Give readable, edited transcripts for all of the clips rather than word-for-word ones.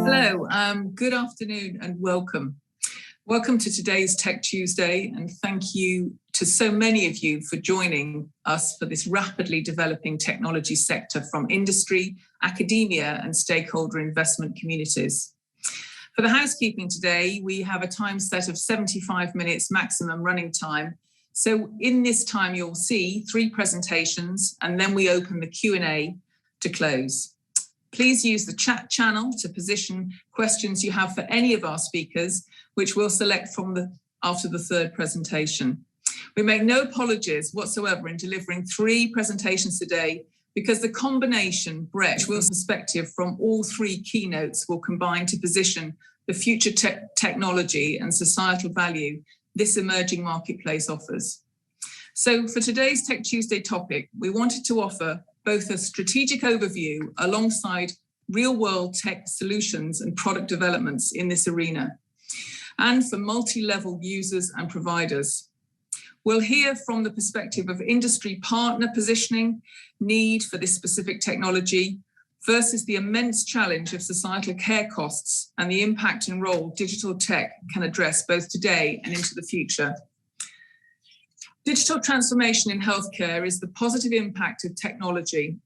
Hello, good afternoon and welcome. Welcome to today's Tech Tuesday, and thank you to so many of you for joining us for this rapidly developing technology sector from industry, academia and stakeholder investment communities. For the housekeeping today, we have a time set of 75 minutes maximum running time. So in this time, you'll see 3 presentations and then we open the Q&A to close. Please use the chat channel to position questions you have for any of our speakers, which we'll select from after the 3rd presentation. We make no apologies whatsoever in delivering 3 presentations today because the combination, breadth, and perspective from all 3 keynotes will combine to position the future technology and societal value this emerging marketplace offers. So for today's Tech Tuesday topic, we wanted to offer both a strategic overview alongside real-world tech solutions and product developments in this arena, and for multi-level users and providers. We'll hear from the perspective of industry partner positioning, need for this specific technology, versus the immense challenge of societal care costs and the impact and role digital tech can address both today and into the future. Digital transformation in healthcare is the positive impact of technology.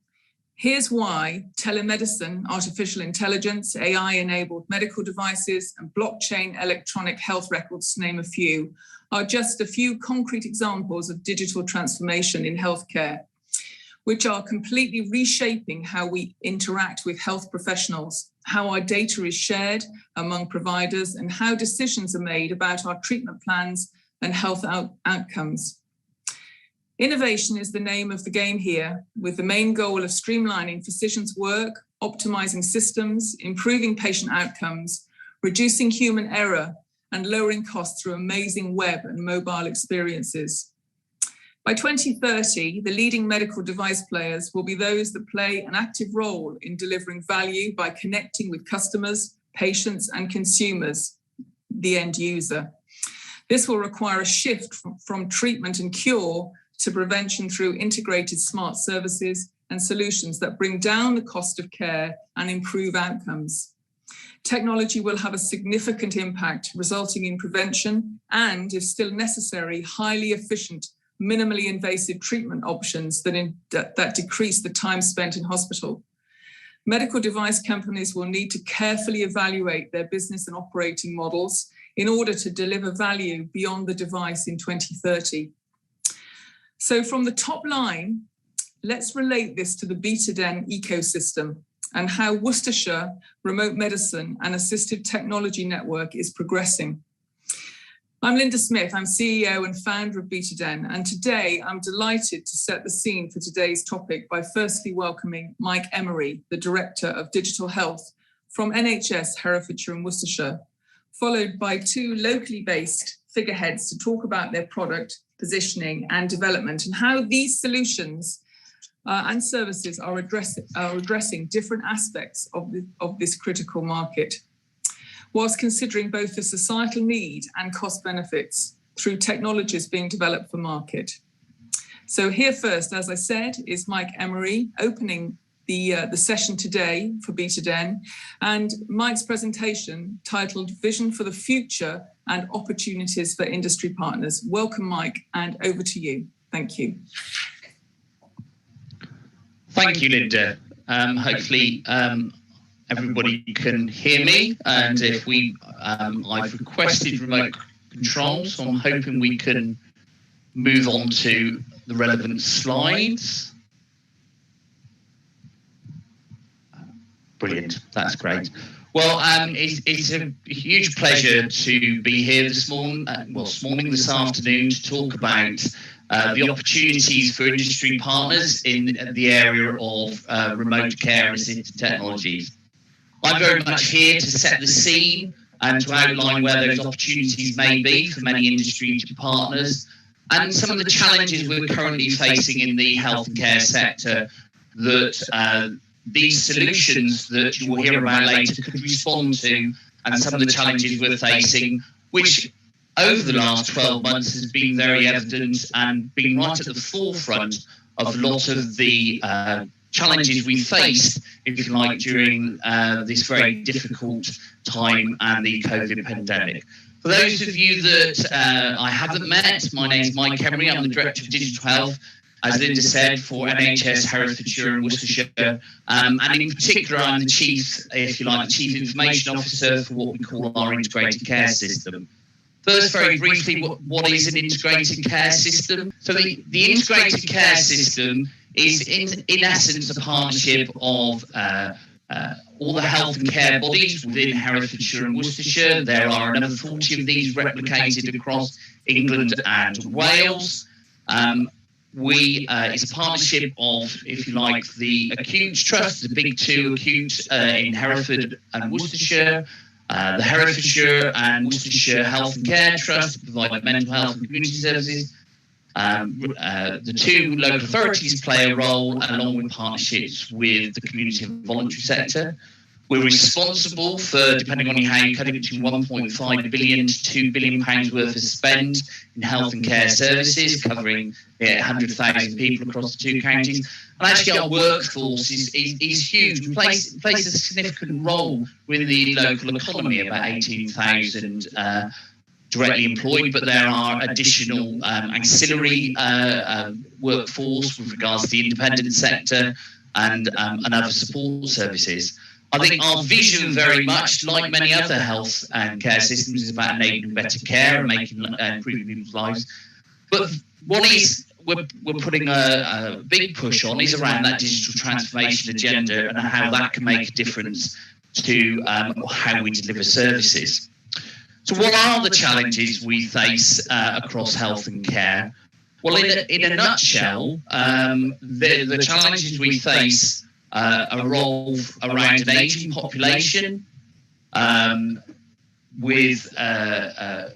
Here's why telemedicine, artificial intelligence, AI-enabled medical devices, and blockchain electronic health records, to name a few, are just a few concrete examples of digital transformation in healthcare, which are completely reshaping how we interact with health professionals, how our data is shared among providers, and how decisions are made about our treatment plans and health outcomes. Innovation is the name of the game here, with the main goal of streamlining physicians' work, optimizing systems, improving patient outcomes, reducing human error, and lowering costs through amazing web and mobile experiences. By 2030, the leading medical device players will be those that play an active role in delivering value by connecting with customers, patients, and consumers, the end user. This will require a shift from treatment and cure to prevention through integrated smart services and solutions that bring down the cost of care and improve outcomes. Technology will have a significant impact, resulting in prevention and, if still necessary, highly efficient, minimally invasive treatment options that decrease the time spent in hospital. Medical device companies will need to carefully evaluate their business and operating models in order to deliver value beyond the device in 2030. So from the top line, let's relate this to the BetaDen ecosystem and how Worcestershire Remote Medicine and Assistive Technology Network is progressing. I'm Linda Smith, I'm CEO and founder of BetaDen, and today I'm delighted to set the scene for today's topic by firstly welcoming Mike Emery, the Director of Digital Health from NHS Herefordshire and Worcestershire, followed by 2 locally based figureheads to talk about their product, positioning and development and how these solutions and services are addressing different aspects of this critical market, whilst considering both the societal need and cost benefits through technologies being developed for market. So here first, as I said, is Mike Emery opening the session today for BetaDen, and Mike's presentation titled Vision for the Future and Opportunities for Industry Partners. Welcome, Mike, and over to you. Thank you. Thank you, Linda. Hopefully everybody can hear me, and if I've requested remote control, so I'm hoping we can move on to the relevant slides. Brilliant, that's great. Well, it's a huge pleasure to be here this afternoon to talk about the opportunities for industry partners in the area of remote care assisted technologies. I'm very much here to set the scene and to outline where those opportunities may be for many industry partners and some of the challenges we're currently facing in the health and care sector that these solutions that you will hear about later could respond to, and some of the challenges we're facing, which over the last 12 months has been very evident and been right at the forefront of a lot of the challenges we faced, if you like, during this very difficult time and the COVID pandemic. For those of you that I haven't met, my name is Mike Emery. I'm the Director of Digital Health, as Linda said, for NHS Herefordshire and Worcestershire. And in particular, I'm the Chief, if you like, the Chief Information Officer for what we call our integrated care system. First, very briefly, what is an integrated care system? So the integrated care system is, in essence, a partnership of all the health and care bodies within Herefordshire and Worcestershire. There are another 40 of these replicated across England and Wales. It's a partnership of, if you like, the acute trust, the big two acute in Hereford and Worcestershire, the Herefordshire and Worcestershire Health and Care Trust to provide mental health and community services. The two local authorities play a role, along with partnerships with the community and voluntary sector. We're responsible for, depending on how you cut it, between 1.5 billion to 2 billion pounds worth of spend in health and care services, covering 100,000 people across the two counties. And actually, our workforce is huge. We plays a significant role within the local economy, about 18,000 directly employed, but there are additional ancillary workforce with regards to the independent sector and other support services. I think our vision, very much like many other health and care systems, is about enabling better care and improving people's lives. But what we're putting a big push on is around that digital transformation agenda and how that can make a difference to how we deliver services. So what are the challenges we face across health and care? Well, in a nutshell, the challenges we face revolve around an ageing population with that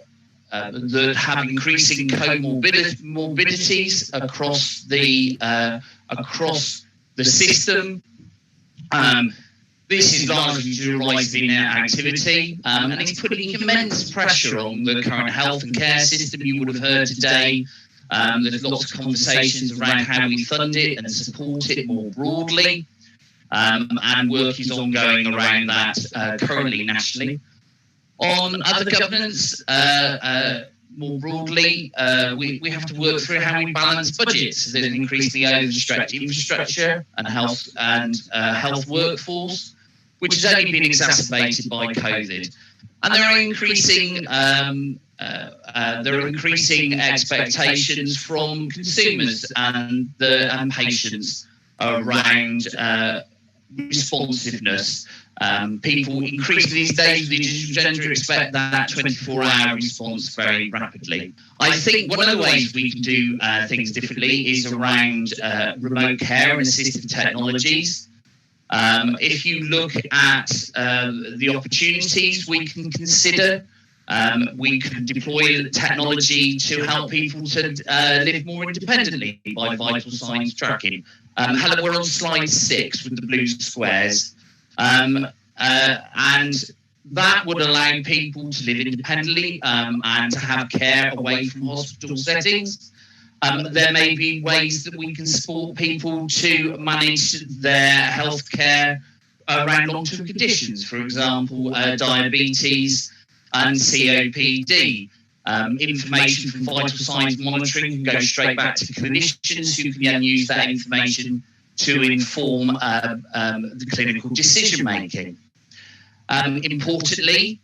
have increasing comorbidities across the system. This is largely due to a rise in activity, and it's putting immense pressure on the current health and care system. You would have heard today there's lots of conversations around how we fund it and support it more broadly. And work is ongoing around that currently nationally. On other governance, more broadly, we have to work through how we balance budgets. There's an increasingly overstretched infrastructure and health workforce, which has only been exacerbated by COVID. And there are increasing expectations from consumers and patients around responsiveness. People increasingly these days with the digital agenda expect that 24-hour response very rapidly. I think one of the ways we can do things differently is around remote care and assistive technologies. If you look at the opportunities we can consider, we can deploy technology to help people to live more independently by vital signs tracking. Helen, we're on slide 6 with the blue squares. And that would allow people to live independently and to have care away from hospital settings. There may be ways that we can support people to manage their health care around long-term conditions, for example, diabetes and COPD. Information from vital signs monitoring can go straight back to clinicians who can then use that information to inform the clinical decision making. Importantly,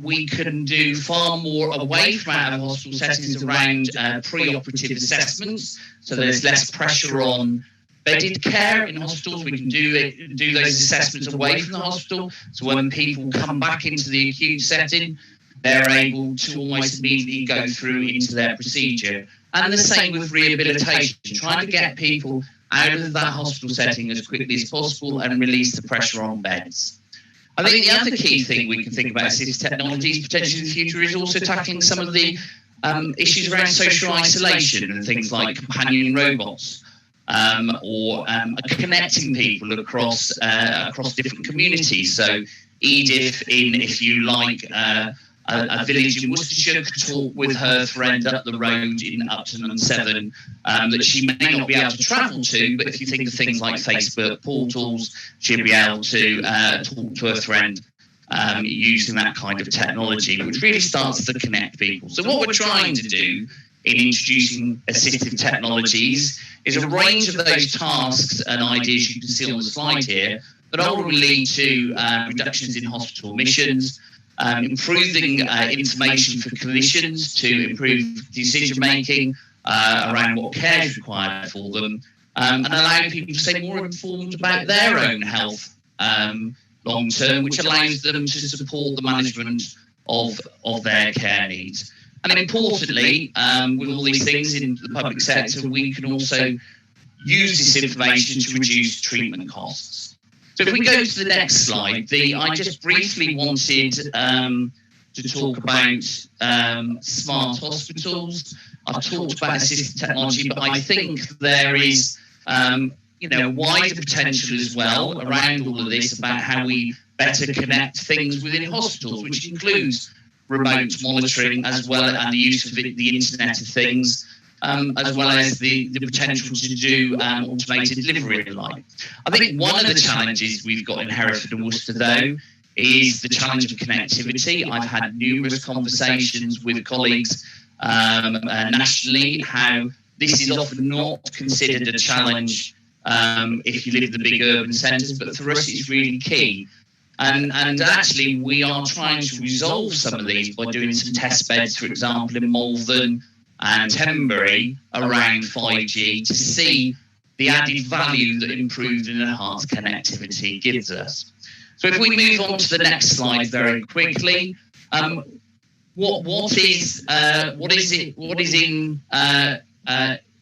we can do far more away from out of hospital settings around pre-operative assessments. So there's less pressure on bedded care in hospitals. We can do those assessments away from the hospital. So when people come back into the acute setting, they're able to almost immediately go through into their procedure. And the same with rehabilitation, trying to get people out of that hospital setting as quickly as possible and release the pressure on beds. I think the other key thing we can think about assistive technologies potentially in the future is also tackling some of the issues around social isolation and things like companion robots or connecting people across different communities. So EDIF in, if you like, a village in Worcestershire could talk with her friend up the road in Upton on 7 that she may not be able to travel to, but if you think of things like Facebook portals, she'll be able to talk to her friend using that kind of technology, which really starts to connect people. So what we're trying to do in introducing assistive technologies is a range of those tasks and ideas you can see on the slide here that ultimately lead to reductions in hospital admissions, improving information for clinicians to improve decision making around what care is required for them, and allowing people to stay more informed about their own health long term, which allows them to support the management of their care needs. And importantly, with all these things in the public sector, we can also use this information to reduce treatment costs. So if we go to the next slide, I just briefly wanted to talk about smart hospitals. I've talked about assistive technology, but I think there is wider potential as well around all of this about how we better connect things within hospitals, which includes remote monitoring as well, and the use of the Internet of Things, as well as the potential to do automated delivery and the like. I think one of the challenges we've got in Hereford and Worcester, though, is the challenge of connectivity. I've had numerous conversations with colleagues nationally how this is often not considered a challenge if you live in the big urban centres, but for us it's really key. And actually, we are trying to resolve some of these by doing some test beds, for example, in Malvern and Tenbury around 5G to see the added value that improved and enhanced connectivity gives us. So if we move on to the next slide very quickly,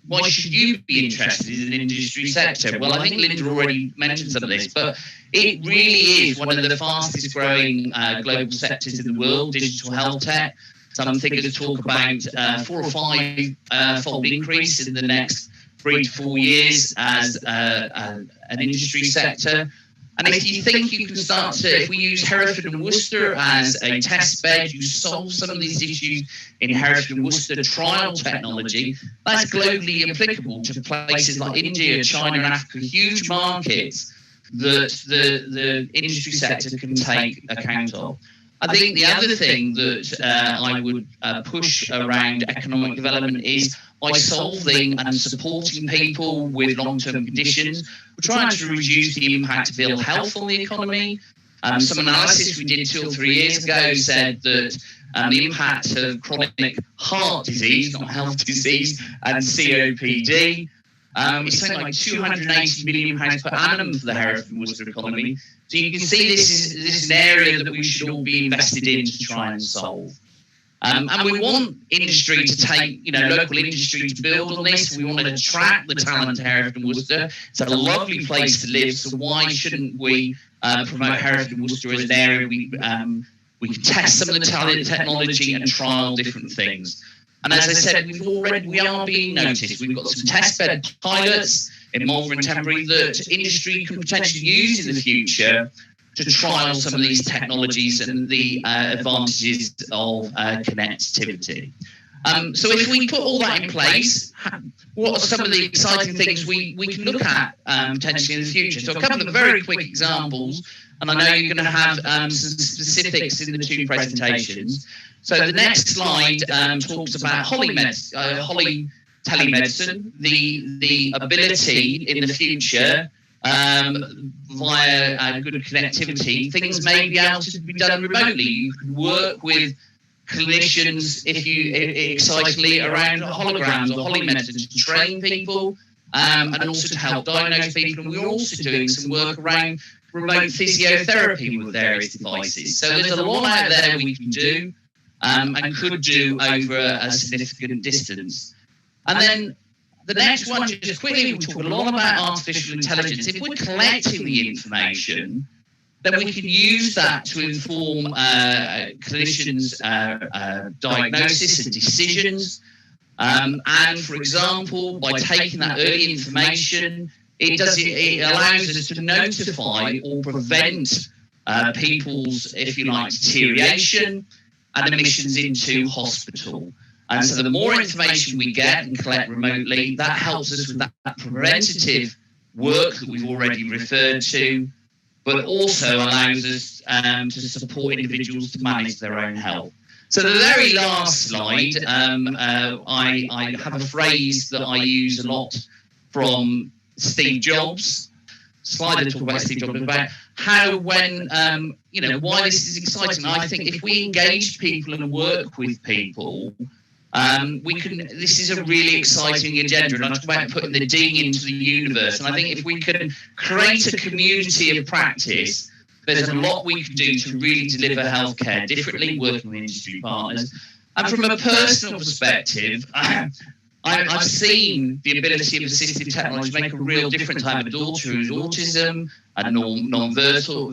why should you be interested in the industry sector? Well, I think Linda already mentioned some of this, but it really is one of the fastest growing global sectors in the world, digital health tech. Some figures talk about 4 or 5 fold increase in the next 3 to 4 years as an industry sector. And if you think you can start to, if we use Hereford and Worcester as a test bed, you solve some of these issues in Hereford and Worcester trial technology, that's globally applicable to places like India, China and Africa, huge markets that the industry sector can take account of. I think the other thing that I would push around economic development is by solving and supporting people with long-term conditions. We're trying to reduce the impact of ill health on the economy. Some analysis we did 2 or 3 years ago said that the impact of chronic heart disease, not health disease, and COPD is something like £280 million per annum for the Hereford and Worcester economy. So you can see this is an area that we should all be invested in to try and solve. And we want industry to take, local industry to build on this. We want to attract the talent to Hereford and Worcester. It's a lovely place to live, so why shouldn't we promote Hereford and Worcester as an area we can test some of the technology and trial different things. And as I said, we are being noticed. We've got some test bed pilots in Malvern and Tenbury that industry can potentially use in the future to trial some of these technologies and the advantages of connectivity. So if we put all that in place, what are some of the exciting things we can look at potentially in the future? So a couple of very quick examples, and I know you're going to have some specifics in the 2 presentations. So the next slide talks about telemedicine, the ability in the future via good connectivity, things may be able to be done remotely. You can work with clinicians, excitedly, around holograms or holomedicine to train people and also to help diagnose people. And we're also doing some work around remote physiotherapy with various devices. So there's a lot out there we can do and could do over a significant distance. And then the next one, just quickly, we talk a lot about artificial intelligence. If we're collecting the information, then we can use that to inform clinicians' diagnosis and decisions. And for example, by taking that early information, it allows us to notify or prevent people's, if you like, deterioration. and admissions into hospital. And so the more information we get and collect remotely, that helps us with that preventative work that we've already referred to, but also allows us to support individuals to manage their own health. So the very last slide, I have a phrase that I use a lot from Steve Jobs. Slide that talk about Steve Jobs, about how when, why this is exciting. I think if we engage people and work with people, this is a really exciting agenda, and I talk about putting the D into the universe. And I think if we can create a community of practice, there's a lot we can do to really deliver healthcare differently, working with industry partners. And from a personal perspective, I've seen the ability of assistive technology make a real difference. I have a daughter who's autism and non-verbal.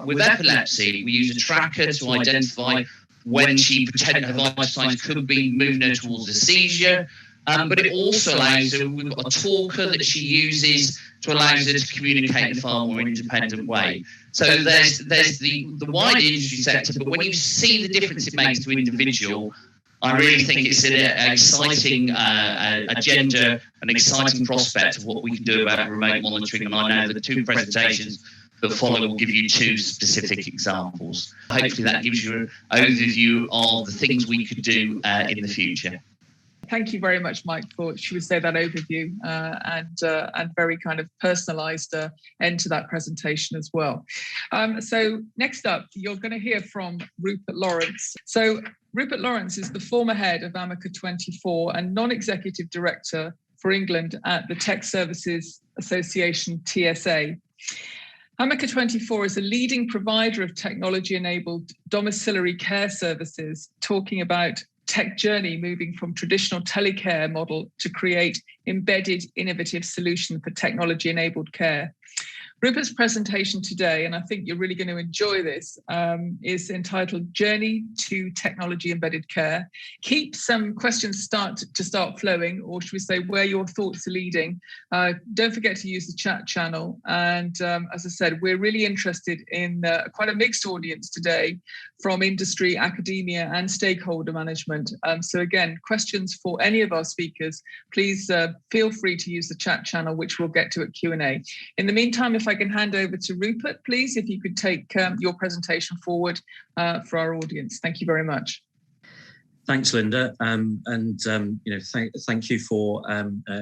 With epilepsy, we use a tracker to identify when she pretended her vital signs could be moving her towards a seizure. But it also allows her, we've got a talker that she uses to allow her to communicate in a far more independent way. So there's the wider industry sector, but when you see the difference it makes to an individual, I really think it's an exciting agenda, an exciting prospect of what we can do about remote monitoring. And I know the two presentations that follow will give you two specific examples. Hopefully that gives you an overview of the things we could do in the future. Thank you very much, Mike, for, should we say, that overview and very kind of personalised end to that presentation as well. So next up, you're going to hear from Rupert Lawrence. So Rupert Lawrence is the former head of Amica 24 and non-executive director for England at the Tech Services Association, TSA. Amica 24 is a leading provider of technology-enabled domiciliary care services, talking about tech journey moving from traditional telecare model to create embedded innovative solution for technology-enabled care. Rupert's presentation today, and I think you're really going to enjoy this, is entitled Journey to Technology Embedded Care. Keep some questions start flowing, or should we say where your thoughts are leading. Don't forget to use the chat channel. And as I said, we're really interested in quite a mixed audience today from industry, academia and stakeholder management. So again, questions for any of our speakers, please feel free to use the chat channel, which we'll get to at Q&A. In the meantime, if I can hand over to Rupert, please, if you could take your presentation forward for our audience. Thank you very much. Thanks, Linda, thank you for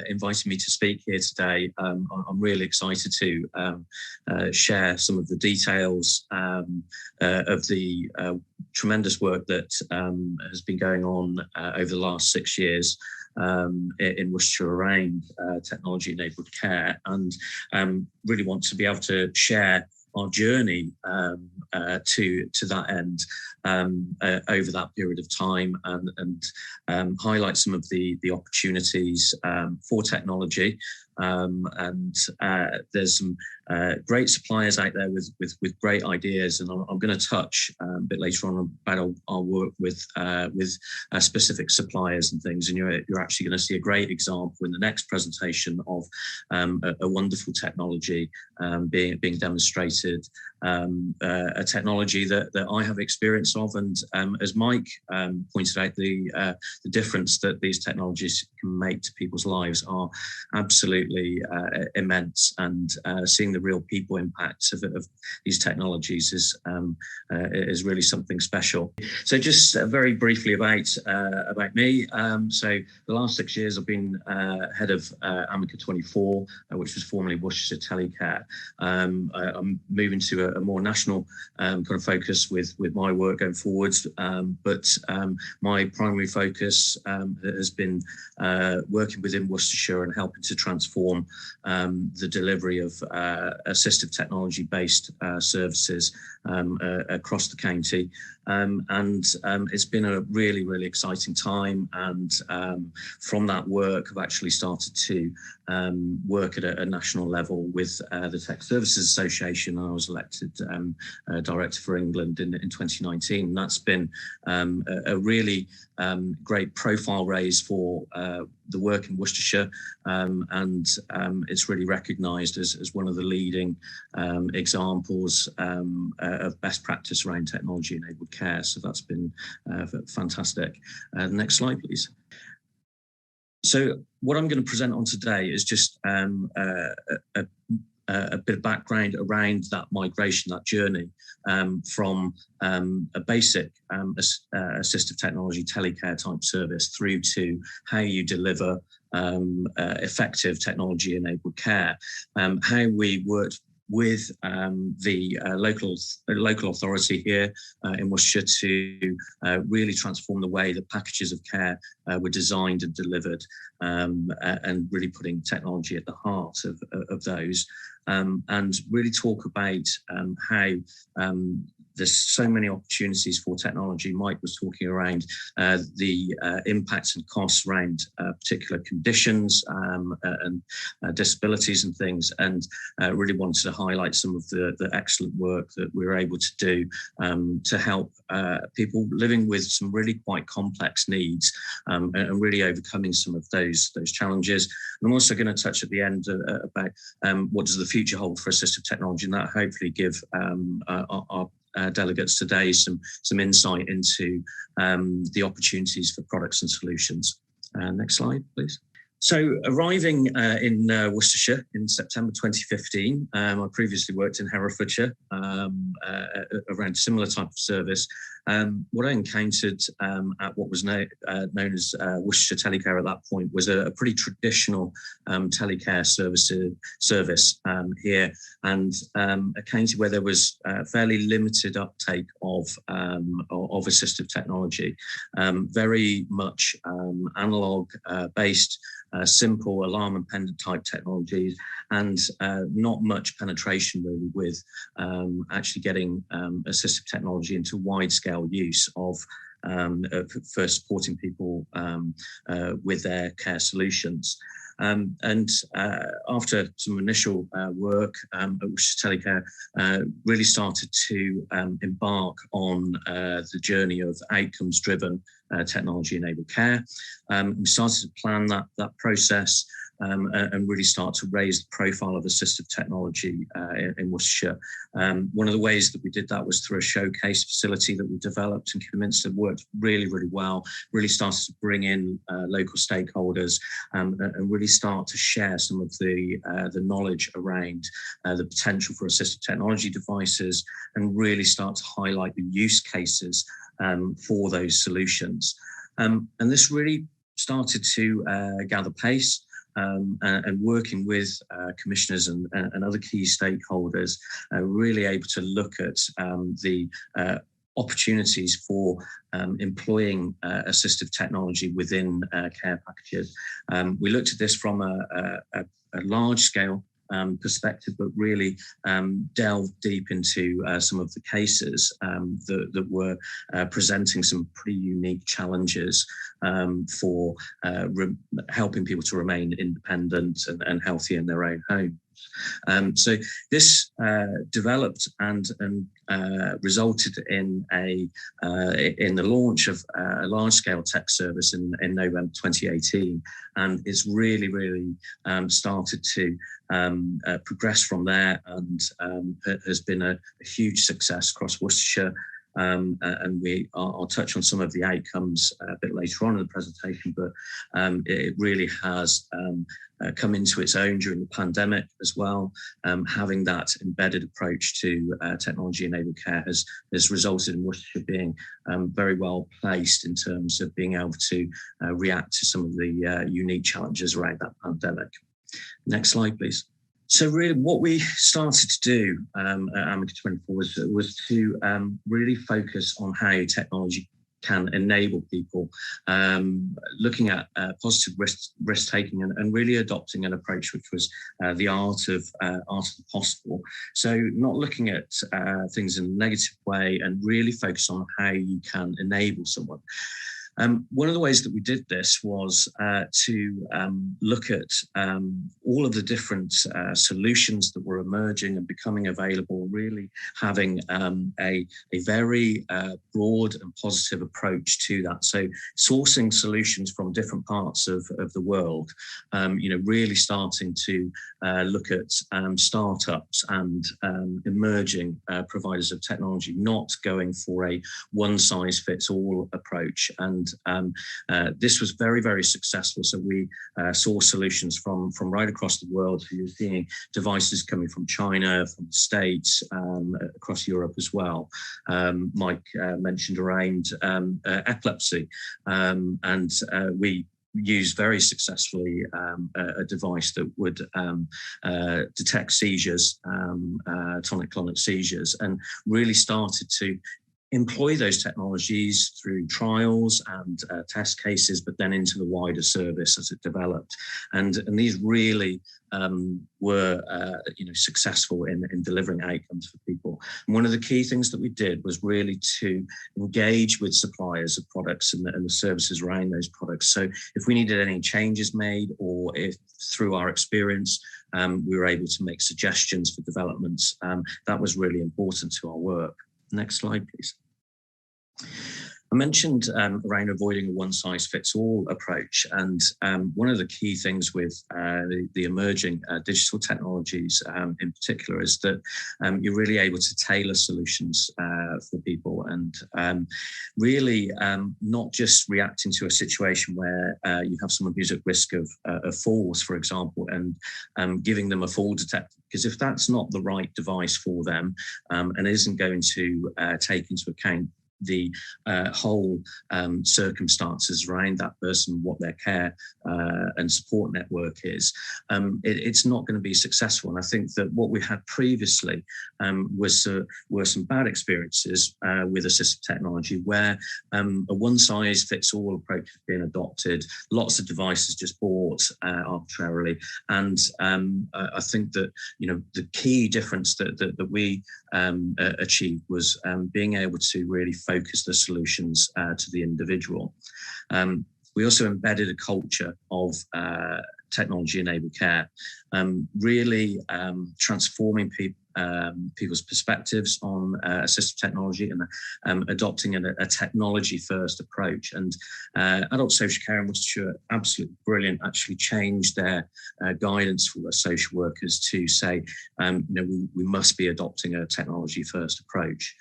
inviting me to speak here today. I'm really excited to share some of the details of the tremendous work that has been going on over the last 6 years in Worcestershire around technology-enabled care, and really want to be able to share our journey to that end over that period of time, and highlight some of the opportunities for technology. There's some great suppliers out there with great ideas, and I'm going to touch a bit later on about our work with specific suppliers and things. And you're actually going to see a great example in the next presentation of a wonderful technology being demonstrated, a technology that I have experience of, and as Mike pointed out, the difference that these technologies can make to people's lives are absolutely immense, and seeing the real people impacts of these technologies is really something special. So just very briefly about me. So the last 6 years I've been head of Amica 24, which was formerly Worcestershire Telecare. I'm moving to a more national kind of focus with my work going forwards, but my primary focus has been working within Worcestershire and helping to transform the delivery of assistive technology-based services across the county. And it's been a really, really exciting time. And from that work, I've actually started to work at a national level with the Tech Services Association. I was elected Augmentative Director for England in 2019. And that's been a really great profile raise for the work in Worcestershire, and it's really recognised as one of the leading examples of best practice around technology-enabled care. So that's been fantastic. Next slide, please. So what I'm going to present on today is just a bit of background around that migration, that journey from a basic assistive technology telecare type service through to how you deliver effective technology-enabled care, how we worked with the local authority here in Worcestershire to really transform the way that packages of care were designed and delivered, and really putting technology at the heart of those, and really talk about how there's so many opportunities for technology. Mike was talking around the impacts and costs around particular conditions and disabilities and things, and really wanted to highlight some of the excellent work that we were able to do to help people living with some really quite complex needs, and really overcoming some of those challenges. And I'm also going to touch at the end about what does the future hold for assistive technology, and that hopefully give our delegates today some insight into the opportunities for products and solutions. Next slide, please. So arriving in Worcestershire in September 2015, I previously worked in Herefordshire around a similar type of service. What I encountered at what was known as Worcestershire Telecare at that point was a pretty traditional telecare service here, and a county where there was fairly limited uptake of assistive technology, very much analog based, simple alarm and pendant type technologies, and not much penetration really with actually getting assistive technology into wide scale use of for supporting people with their care solutions. And after some initial work at Worcestershire Telecare, really started to embark on the journey of outcomes-driven technology-enabled care. We started to plan that process and really start to raise the profile of assistive technology in Worcestershire. One of the ways that we did that was through a showcase facility that we developed and convinced it worked really, really well, really started to bring in local stakeholders and really start to share some of the knowledge around the potential for assistive technology devices, and really start to highlight the use cases for those solutions. And this really started to gather pace. And working with commissioners and other key stakeholders, really able to look at the opportunities for employing assistive technology within care packages. We looked at this from a large scale perspective, but really delved deep into some of the cases that were presenting some pretty unique challenges for helping people to remain independent and healthy in their own homes. So this developed and resulted in the launch of a large-scale tech service in November 2018, and it's really started to progress from there, and has been a huge success across Worcestershire. And I'll touch on some of the outcomes a bit later on in the presentation, but it really has come into its own during the pandemic as well. Having that embedded approach to technology-enabled care has resulted in Worcestershire being very well placed in terms of being able to react to some of the unique challenges around that pandemic. Next slide, please. So really what we started to do at Amica 24 was to really focus on how technology can enable people, looking at positive risk-taking and really adopting an approach which was the art of the possible. So not looking at things in a negative way, and really focus on how you can enable someone. One of the ways that we did this was to look at all of the different solutions that were emerging and becoming available really having a very broad and positive approach to that. So sourcing solutions from different parts of the world, really starting to look at startups and emerging providers of technology, not going for a one-size-fits-all approach. And this was very, very successful. So we saw solutions from right across the world. So you're seeing devices coming from China, from the States, across Europe as well. Mike mentioned around epilepsy, and we used very successfully a device that would detect seizures, tonic-clonic seizures, and really started to employ those technologies through trials and test cases, but then into the wider service as it developed. And these really were successful in delivering outcomes for people. And one of the key things that we did was really to engage with suppliers of products and the services around those products. So if we needed any changes made, or if through our experience we were able to make suggestions for developments, that was really important to our work. Next slide, please. I mentioned around avoiding a one-size-fits-all approach, and one of the key things with the emerging digital technologies in particular is that you're really able to tailor solutions for people, and really not just reacting to a situation where you have someone who's at risk of falls, for example, and giving them a fall detector. Because if that's not the right device for them and isn't going to take into account the whole circumstances around that person, what their care and support network is, it's not going to be successful. And I think that what we had previously were some bad experiences with assistive technology, where a one-size-fits-all approach has been adopted, lots of devices just bought arbitrarily. And I think that the key difference that we achieved was being able to really focus the solutions to the individual. We also embedded a culture of technology-enabled care, really transforming people's perspectives on assistive technology and adopting a technology-first approach. And adult social care in Worcestershire, absolutely brilliant, actually changed their guidance for social workers to say, we must be adopting a technology-first approach.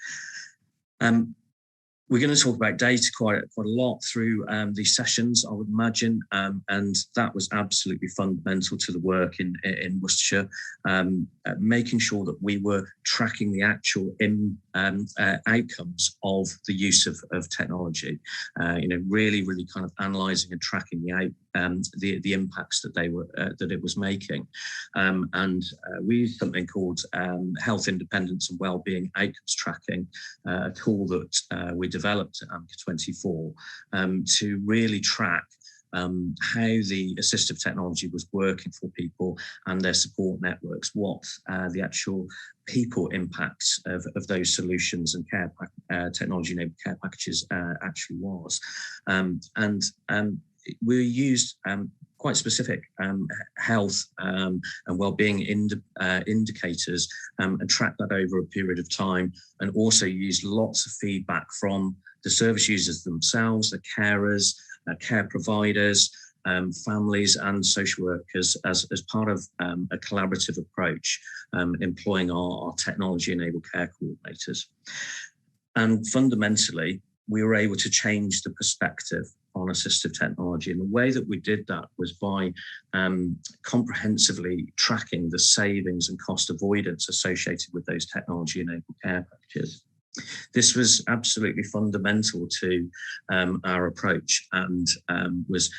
We're going to talk about data quite a lot through these sessions, I would imagine, and that was absolutely fundamental to the work in Worcestershire, making sure that we were tracking the actual outcomes of the use of technology. Really kind of analysing and tracking the impacts that that it was making, and we used something called Health Independence and Wellbeing Outcomes Tracking, a tool that we developed at AMCA24 to really track how the assistive technology was working for people and their support networks, what the actual people impacts of those solutions and technology-enabled care packages actually was. And we used quite specific health and well-being indicators and tracked that over a period of time, and also used lots of feedback from the service users themselves, the carers, care providers, families and social workers as part of a collaborative approach, employing our technology-enabled care coordinators. And fundamentally, we were able to change the perspective on assistive technology. And the way that we did that was by comprehensively tracking the savings and cost avoidance associated with those technology-enabled care packages. This was absolutely fundamental to our approach, and was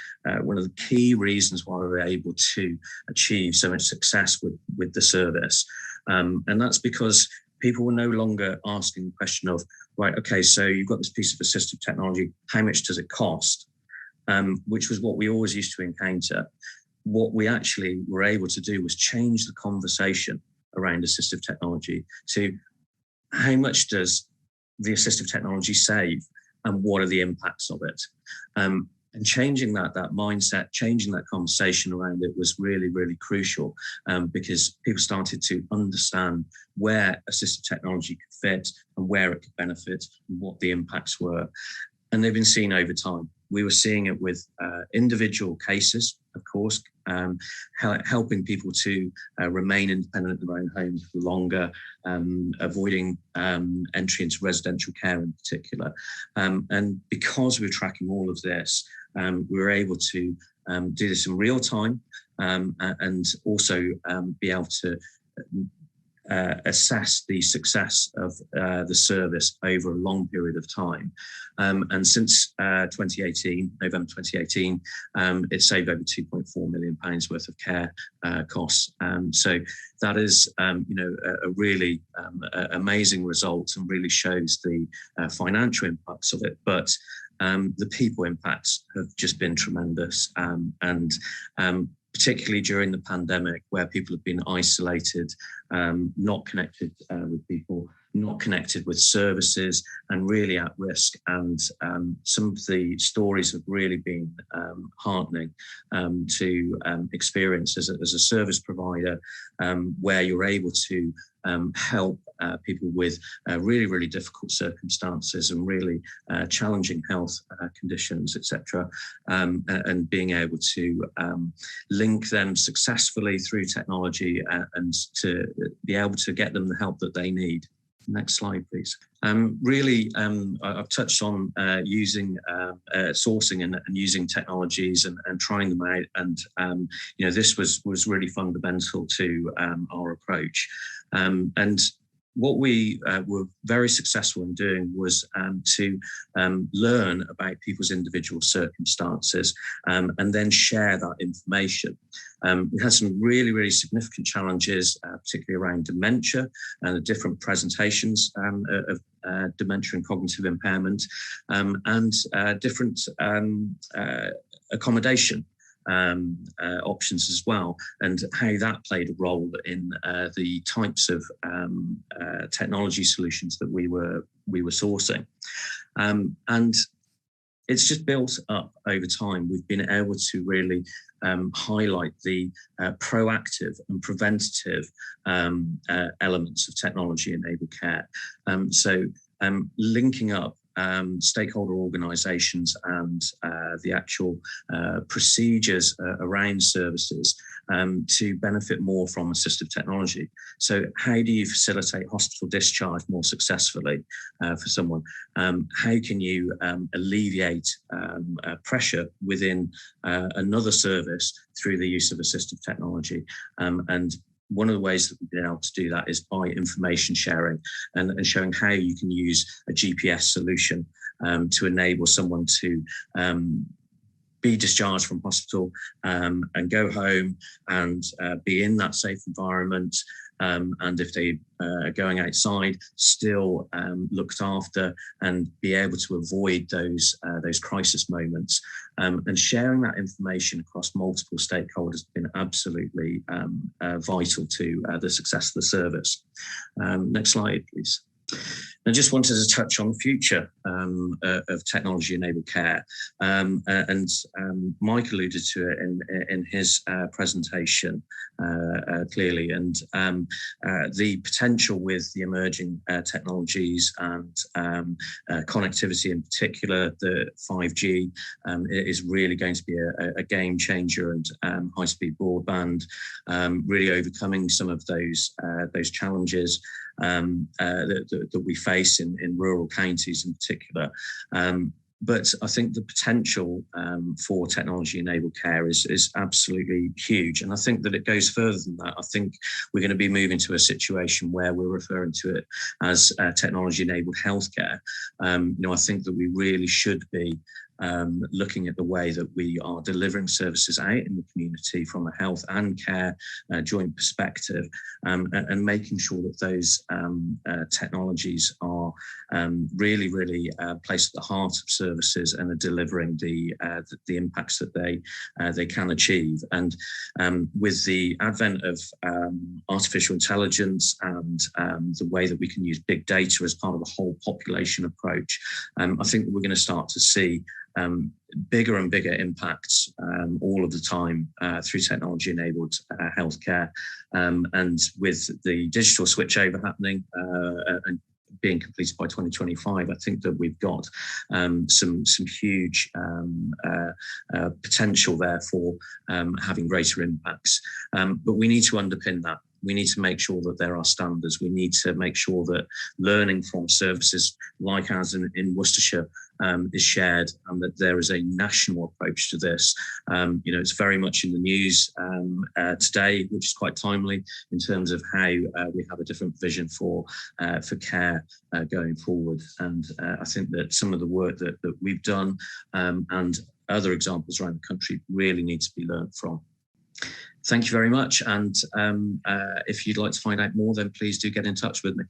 one of the key reasons why we were able to achieve so much success with the service. And that's because people were no longer asking the question of, right, okay, so you've got this piece of assistive technology, how much does it cost? Which was what we always used to encounter. What we actually were able to do was change the conversation around assistive technology to how much does the assistive technology save and what are the impacts of it? And changing that mindset, changing that conversation around it was really, really crucial, because people started to understand where assistive technology could fit and where it could benefit and what the impacts were. And they've been seen over time. We were seeing it with individual cases, of course, helping people to remain independent in their own homes for longer, avoiding entry into residential care in particular. And because we're tracking all of this, we were able to do this in real time, and also be able to assess the success of the service over a long period of time. And since 2018, November 2018, it's saved over £2.4 million worth of care costs. So that is, a really amazing result, and really shows the financial impacts of it. But the people impacts have just been tremendous, and particularly during the pandemic, where people have been isolated, not connected with people, not connected with services, and really at risk. And some of the stories have really been heartening to experience as a service provider, where you're able to help people with really, really difficult circumstances and really challenging health conditions, etc., and being able to link them successfully through technology and to be able to get them the help that they need. Next slide, please. I've touched on using sourcing and using technologies and trying them out, and this was really fundamental to our approach. And what we were very successful in doing was to learn about people's individual circumstances, and then share that information. We had some really, really significant challenges, particularly around dementia and the different presentations of dementia and cognitive impairment, and different accommodation options as well, and how that played a role in the types of technology solutions that we were sourcing. And it's just built up over time. We've been able to really highlight the proactive and preventative elements of technology-enabled care. So linking up stakeholder organisations and the actual procedures around services to benefit more from assistive technology. So how do you facilitate hospital discharge more successfully for someone? How can you alleviate pressure within another service through the use of assistive technology? And one of the ways that we've been able to do that is by information sharing and showing how you can use a GPS solution to enable someone to be discharged from hospital and go home and be in that safe environment. And if they are going outside, still looked after and be able to avoid those crisis moments. And sharing that information across multiple stakeholders has been absolutely vital to the success of the service. Next slide, please. I just wanted to touch on the future of technology-enabled care, and Mike alluded to it in his presentation clearly, and the potential with the emerging technologies and connectivity in particular. The 5G is really going to be a game changer, and high-speed broadband really overcoming some of those challenges that we face in rural counties in particular. But I think the potential for technology-enabled care is absolutely huge. And I think that it goes further than that. I think we're going to be moving to a situation where we're referring to it as technology-enabled healthcare. I think that we really should be looking at the way that we are delivering services out in the community from a health and care joint perspective, and making sure that those technologies are really, really placed at the heart of services and are delivering the impacts that they can achieve. And with the advent of artificial intelligence and the way that we can use big data as part of a whole population approach, I think that we're going to start to see bigger and bigger impacts all of the time through technology-enabled healthcare. And with the digital switchover happening and being completed by 2025, I think that we've got some huge potential there for having greater impacts. But we need to underpin that. We need to make sure that there are standards. We need to make sure that learning from services like ours in Worcestershire is shared, and that there is a national approach to this. It's very much in the news today, which is quite timely in terms of how we have a different vision for care going forward. And I think that some of the work that we've done and other examples around the country really need to be learned from. Thank you very much. And if you'd like to find out more, then please do get in touch with me.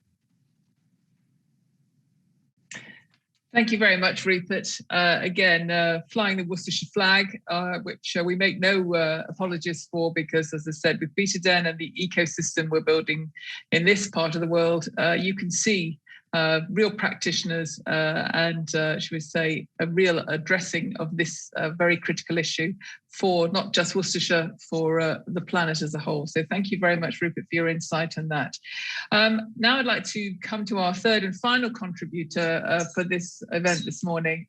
Thank you very much, Rupert. Again, flying the Worcestershire flag, which we make no apologies for, because, as I said, with BetaDen and the ecosystem we're building in this part of the world, you can see real practitioners and, should we say, a real addressing of this very critical issue for not just Worcestershire, for the planet as a whole. So thank you very much, Rupert, for your insight on that. Now I'd like to come to our third and final contributor for this event this morning,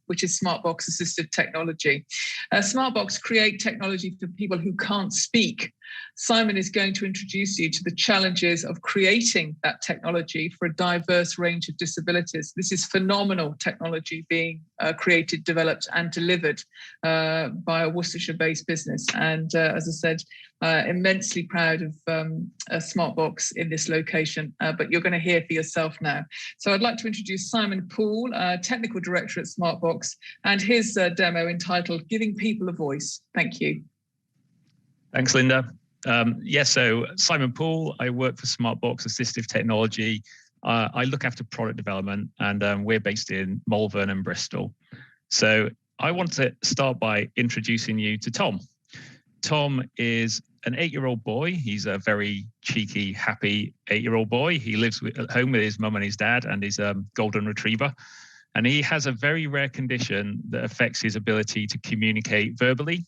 which is Smartbox Assistive Technology. Smartbox create technology for people who can't speak. Simon is going to introduce you to the challenges of creating that technology for a diverse range of disabilities. This is phenomenal technology being created, developed and delivered by a Worcestershire-based business. And as I said, immensely proud of Smartbox in this location, but you're going to hear for yourself now. So I'd like to introduce Simon Poole, Technical Director at Smartbox, and his demo entitled Giving People a Voice. Thank you. Thanks, Linda. So Simon Poole, I work for Smartbox Assistive Technology. I look after product development, and we're based in Malvern and Bristol. So I want to start by introducing you to Tom. Tom is an 8-year-old boy. He's a very cheeky, happy 8-year-old boy. He lives at home with his mum and his dad and his golden retriever. And he has a very rare condition that affects his ability to communicate verbally.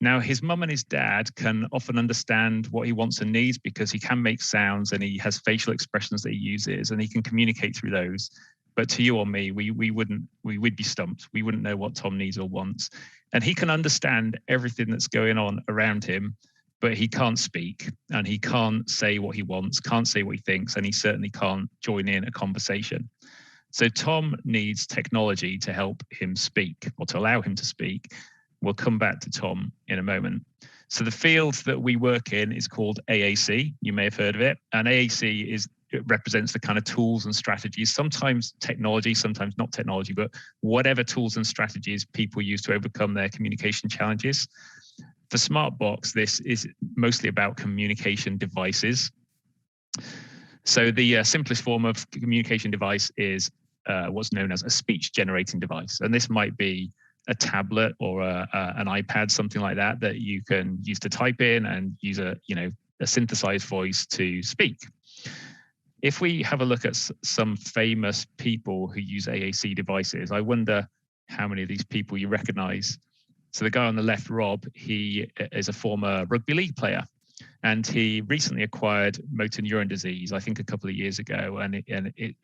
Now, his mum and his dad can often understand what he wants and needs because he can make sounds and he has facial expressions that he uses and he can communicate through those. But to you or me, we would be stumped. We wouldn't know what Tom needs or wants. And he can understand everything that's going on around him, but he can't speak and he can't say what he wants, can't say what he thinks, and he certainly can't join in a conversation. So Tom needs technology to help him speak or to allow him to speak. We'll come back to Tom in a moment. So the field that we work in is called AAC. You may have heard of it. And AAC it represents the kind of tools and strategies, sometimes technology, sometimes not technology, but whatever tools and strategies people use to overcome their communication challenges. For Smartbox, this is mostly about communication devices. So the simplest form of communication device is what's known as a speech generating device. And this might be a tablet or an iPad, something like that, that you can use to type in and use a synthesized voice to speak. If we have a look at some famous people who use AAC devices, I wonder how many of these people you recognize. So the guy on the left, Rob, he is a former rugby league player, and he recently acquired motor neuron disease, I think a couple of years ago, and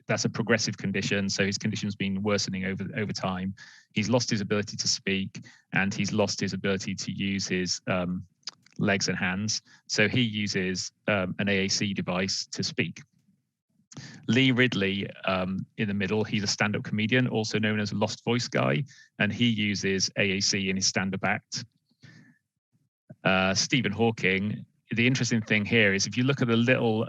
that's a progressive condition. So his condition's been worsening over time. He's lost his ability to speak, and he's lost his ability to use his legs and hands. So he uses an AAC device to speak. Lee Ridley in the middle, he's a stand-up comedian, also known as a Lost Voice guy, and he uses AAC in his stand-up act. Stephen Hawking, the interesting thing here is if you look at the little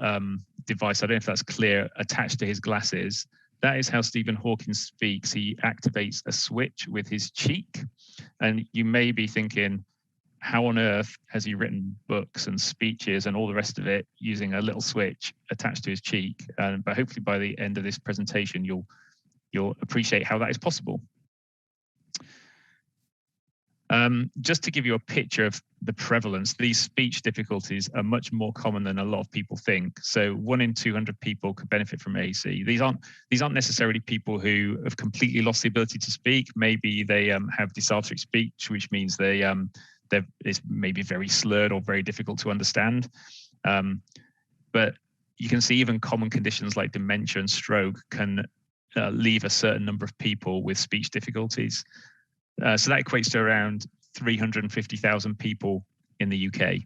device, I don't know if that's clear, attached to his glasses, that is how Stephen Hawking speaks. He activates a switch with his cheek. And you may be thinking, how on earth has he written books and speeches and all the rest of it using a little switch attached to his cheek? But hopefully by the end of this presentation, you'll appreciate how that is possible. Just to give you a picture of the prevalence, these speech difficulties are much more common than a lot of people think. So 1 in 200 people could benefit from AAC. These aren't necessarily people who have completely lost the ability to speak. Maybe they have dysarthric speech, which means it's maybe very slurred or very difficult to understand. But you can see even common conditions like dementia and stroke can leave a certain number of people with speech difficulties. So that equates to around 350,000 people in the UK.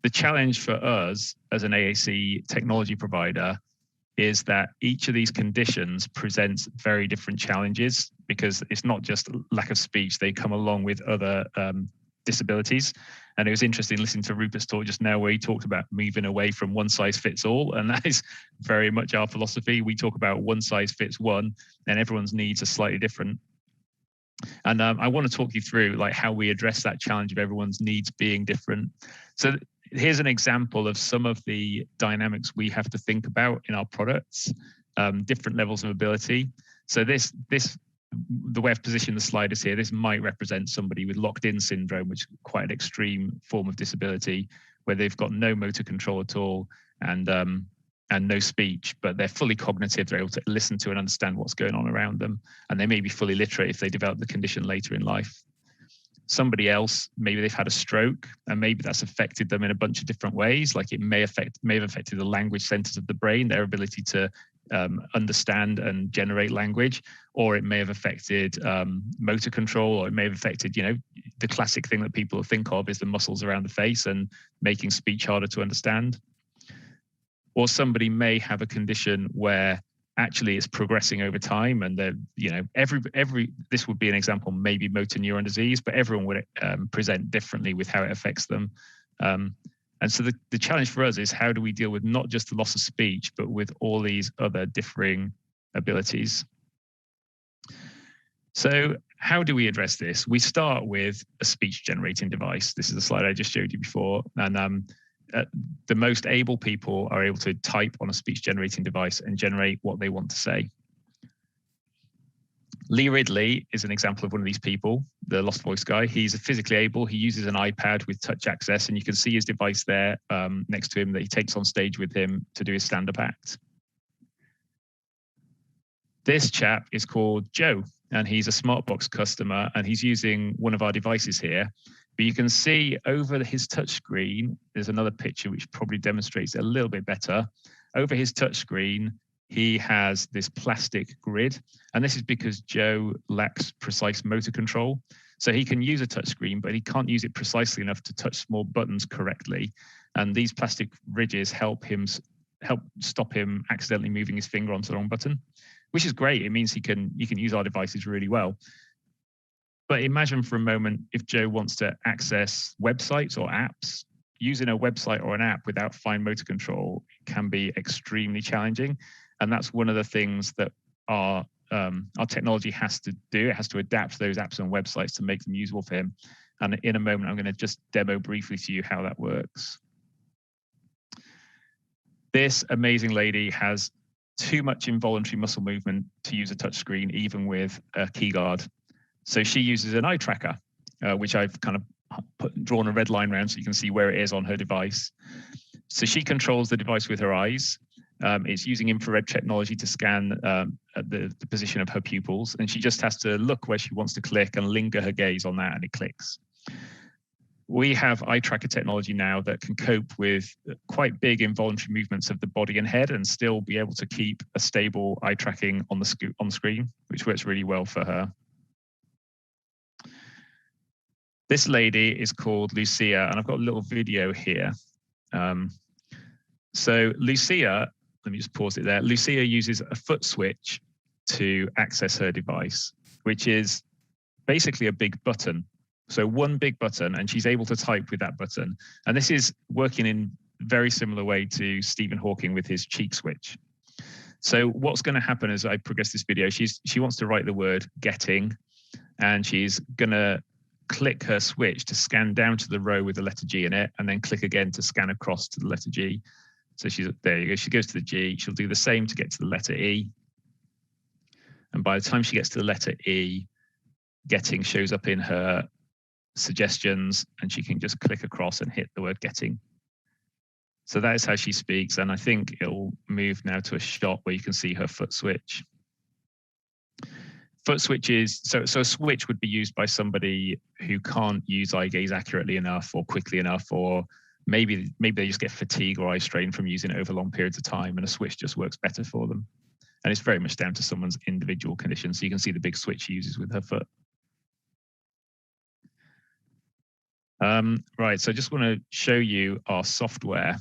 The challenge for us as an AAC technology provider is that each of these conditions presents very different challenges, because it's not just lack of speech, they come along with other disabilities. And it was interesting listening to Rupert's talk just now, where he talked about moving away from one size fits all. And that is very much our philosophy. We talk about one size fits one, and everyone's needs are slightly different. And I want to talk you through like how we address that challenge of everyone's needs being different. So here's an example of some of the dynamics we have to think about in our products, different levels of ability. So the way I've positioned the sliders here, this might represent somebody with locked-in syndrome, which is quite an extreme form of disability, where they've got no motor control at all and no speech, but they're fully cognitive. They're able to listen to and understand what's going on around them, and they may be fully literate if they develop the condition later in life. Somebody else, maybe they've had a stroke, and maybe that's affected them in a bunch of different ways. Like it may have affected the language centers of the brain, their ability to understand and generate language, or it may have affected motor control, or it may have affected, the classic thing that people think of is the muscles around the face and making speech harder to understand. Or somebody may have a condition where actually it's progressing over time, and this would be an example, maybe motor neuron disease, but everyone would present differently with how it affects them. And so the challenge for us is, how do we deal with not just the loss of speech, but with all these other differing abilities? So how do we address this? We start with a speech generating device. This is the slide I just showed you before. And the most able people are able to type on a speech generating device and generate what they want to say. Lee Ridley is an example of one of these people, the lost voice guy. He's physically able. He uses an iPad with touch access, and you can see his device there next to him that he takes on stage with him to do his stand-up act. This chap is called Joe, and he's a Smartbox customer, and he's using one of our devices here. But you can see over his touchscreen, there's another picture which probably demonstrates it a little bit better. Over his touchscreen, he has this plastic grid, and this is because Joe lacks precise motor control. So he can use a touchscreen, but he can't use it precisely enough to touch small buttons correctly. And these plastic ridges help stop him accidentally moving his finger onto the wrong button, which is great. It means he can use our devices really well. But imagine for a moment if Joe wants to access websites or apps. Using a website or an app without fine motor control can be extremely challenging. And that's one of the things that our technology has to do. It has to adapt those apps and websites to make them usable for him. And in a moment, I'm going to just demo briefly to you how that works. This amazing lady has too much involuntary muscle movement to use a touchscreen, even with a key guard. So she uses an eye tracker, which I've kind of drawn a red line around so you can see where it is on her device. So she controls the device with her eyes. It's using infrared technology to scan the position of her pupils, and she just has to look where she wants to click and linger her gaze on that, and it clicks. We have eye tracker technology now that can cope with quite big involuntary movements of the body and head and still be able to keep a stable eye tracking on the screen, which works really well for her. This lady is called Lucia, and I've got a little video here. So Lucia, let me just pause it there. Lucia uses a foot switch to access her device, which is basically a big button. So one big button, and she's able to type with that button. And this is working in a very similar way to Stephen Hawking with his cheek switch. So what's going to happen as I progress this video, she wants to write the word getting, and she's going to click her switch to scan down to the row with the letter G in it, and then click again to scan across to the letter G. So there you go. She goes to the G. She'll do the same to get to the letter E. And by the time she gets to the letter E, getting shows up in her suggestions, and she can just click across and hit the word getting. So that is how she speaks. And I think it'll move now to a shot where you can see her foot switch. Foot switches, so a switch would be used by somebody who can't use eye gaze accurately enough or quickly enough, or maybe they just get fatigue or eye strain from using it over long periods of time, and a switch just works better for them. And it's very much down to someone's individual condition. So you can see the big switch she uses with her foot. Right, so I just want to show you our software.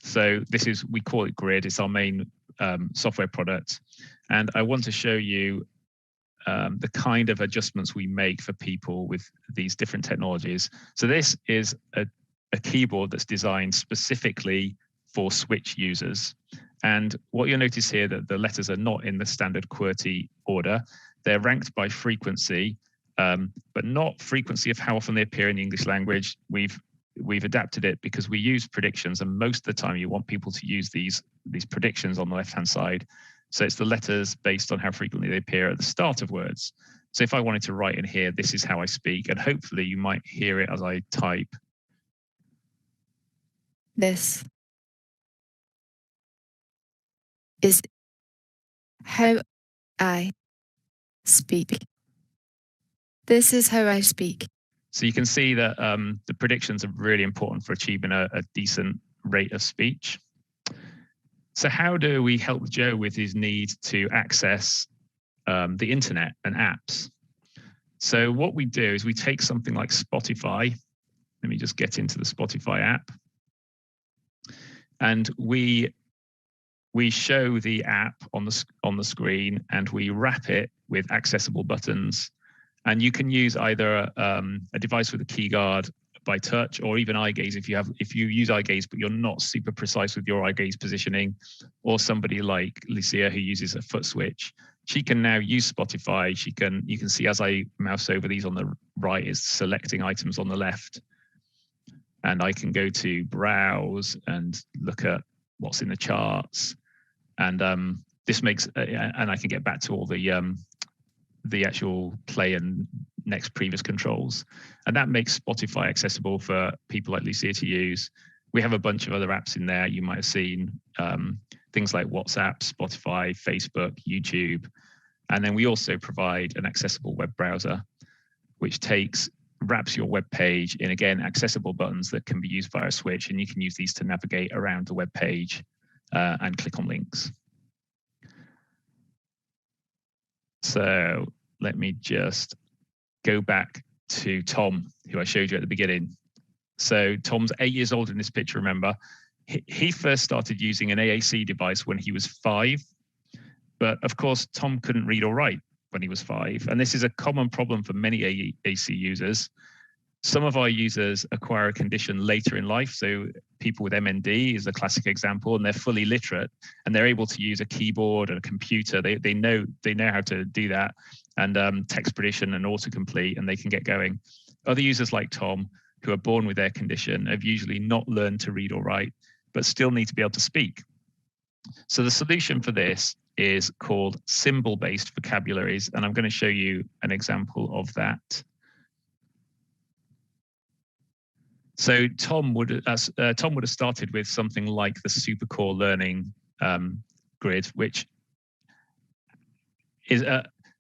So this is, we call it Grid, it's our main software product. And I want to show you the kind of adjustments we make for people with these different technologies. So this is a keyboard that's designed specifically for switch users. And what you'll notice here that the letters are not in the standard QWERTY order. They're ranked by frequency, but not frequency of how often they appear in the English language. We've adapted it because we use predictions, and most of the time you want people to use these predictions on the left-hand side. So it's the letters based on how frequently they appear at the start of words. So if I wanted to write in here, this is how I speak, and hopefully you might hear it as I type. This is how I speak. This is how I speak. So you can see that the predictions are really important for achieving a decent rate of speech. So how do we help Joe with his need to access the internet and apps? So what we do is we take something like Spotify. Let me just get into the Spotify app. And we show the app on the screen, and we wrap it with accessible buttons. And you can use either a device with a key guard by touch, or even eye gaze if you use eye gaze but you're not super precise with your eye gaze positioning, or somebody like Lucia who uses a foot switch. She can now use Spotify. You can see as I mouse over these on the right is selecting items on the left, and I can go to browse and look at what's in the charts, and this makes and I can get back to all the actual play and next previous controls. And that makes Spotify accessible for people like Lucia to use. We have a bunch of other apps in there you might have seen, things like WhatsApp, Spotify, Facebook, YouTube. And then we also provide an accessible web browser, which wraps your web page in, again, accessible buttons that can be used via a switch. And you can use these to navigate around the web page and click on links. So let me just go back to Tom, who I showed you at the beginning. So Tom's 8 years old in this picture, remember. He first started using an AAC device when he was 5. But of course, Tom couldn't read or write when he was 5. And this is a common problem for many AAC users. Some of our users acquire a condition later in life. So people with MND is a classic example, and they're fully literate and they're able to use a keyboard and a computer. They know how to do that, and text prediction and autocomplete, and they can get going. Other users like Tom, who are born with their condition, have usually not learned to read or write, but still need to be able to speak. So the solution for this is called symbol-based vocabularies, and I'm going to show you an example of that. So Tom would have started with something like the SuperCore Learning grid, which is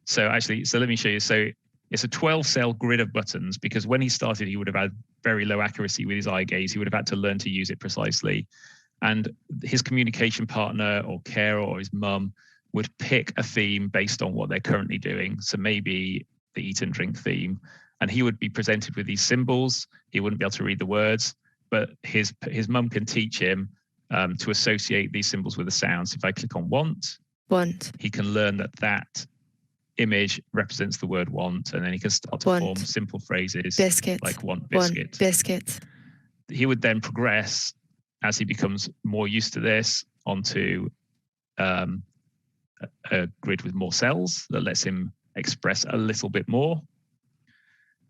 so let me show you. So it's a 12-cell grid of buttons, because when he started, he would have had very low accuracy with his eye gaze. He would have had to learn to use it precisely, and his communication partner or carer or his mum would pick a theme based on what they're currently doing. So maybe the eat and drink theme. And he would be presented with these symbols. He wouldn't be able to read the words, but his mum can teach him to associate these symbols with the sounds. If I click on want, he can learn that image represents the word want, and then he can start to form simple phrases like want biscuit. Want biscuit. He would then progress as he becomes more used to this onto a grid with more cells that lets him express a little bit more.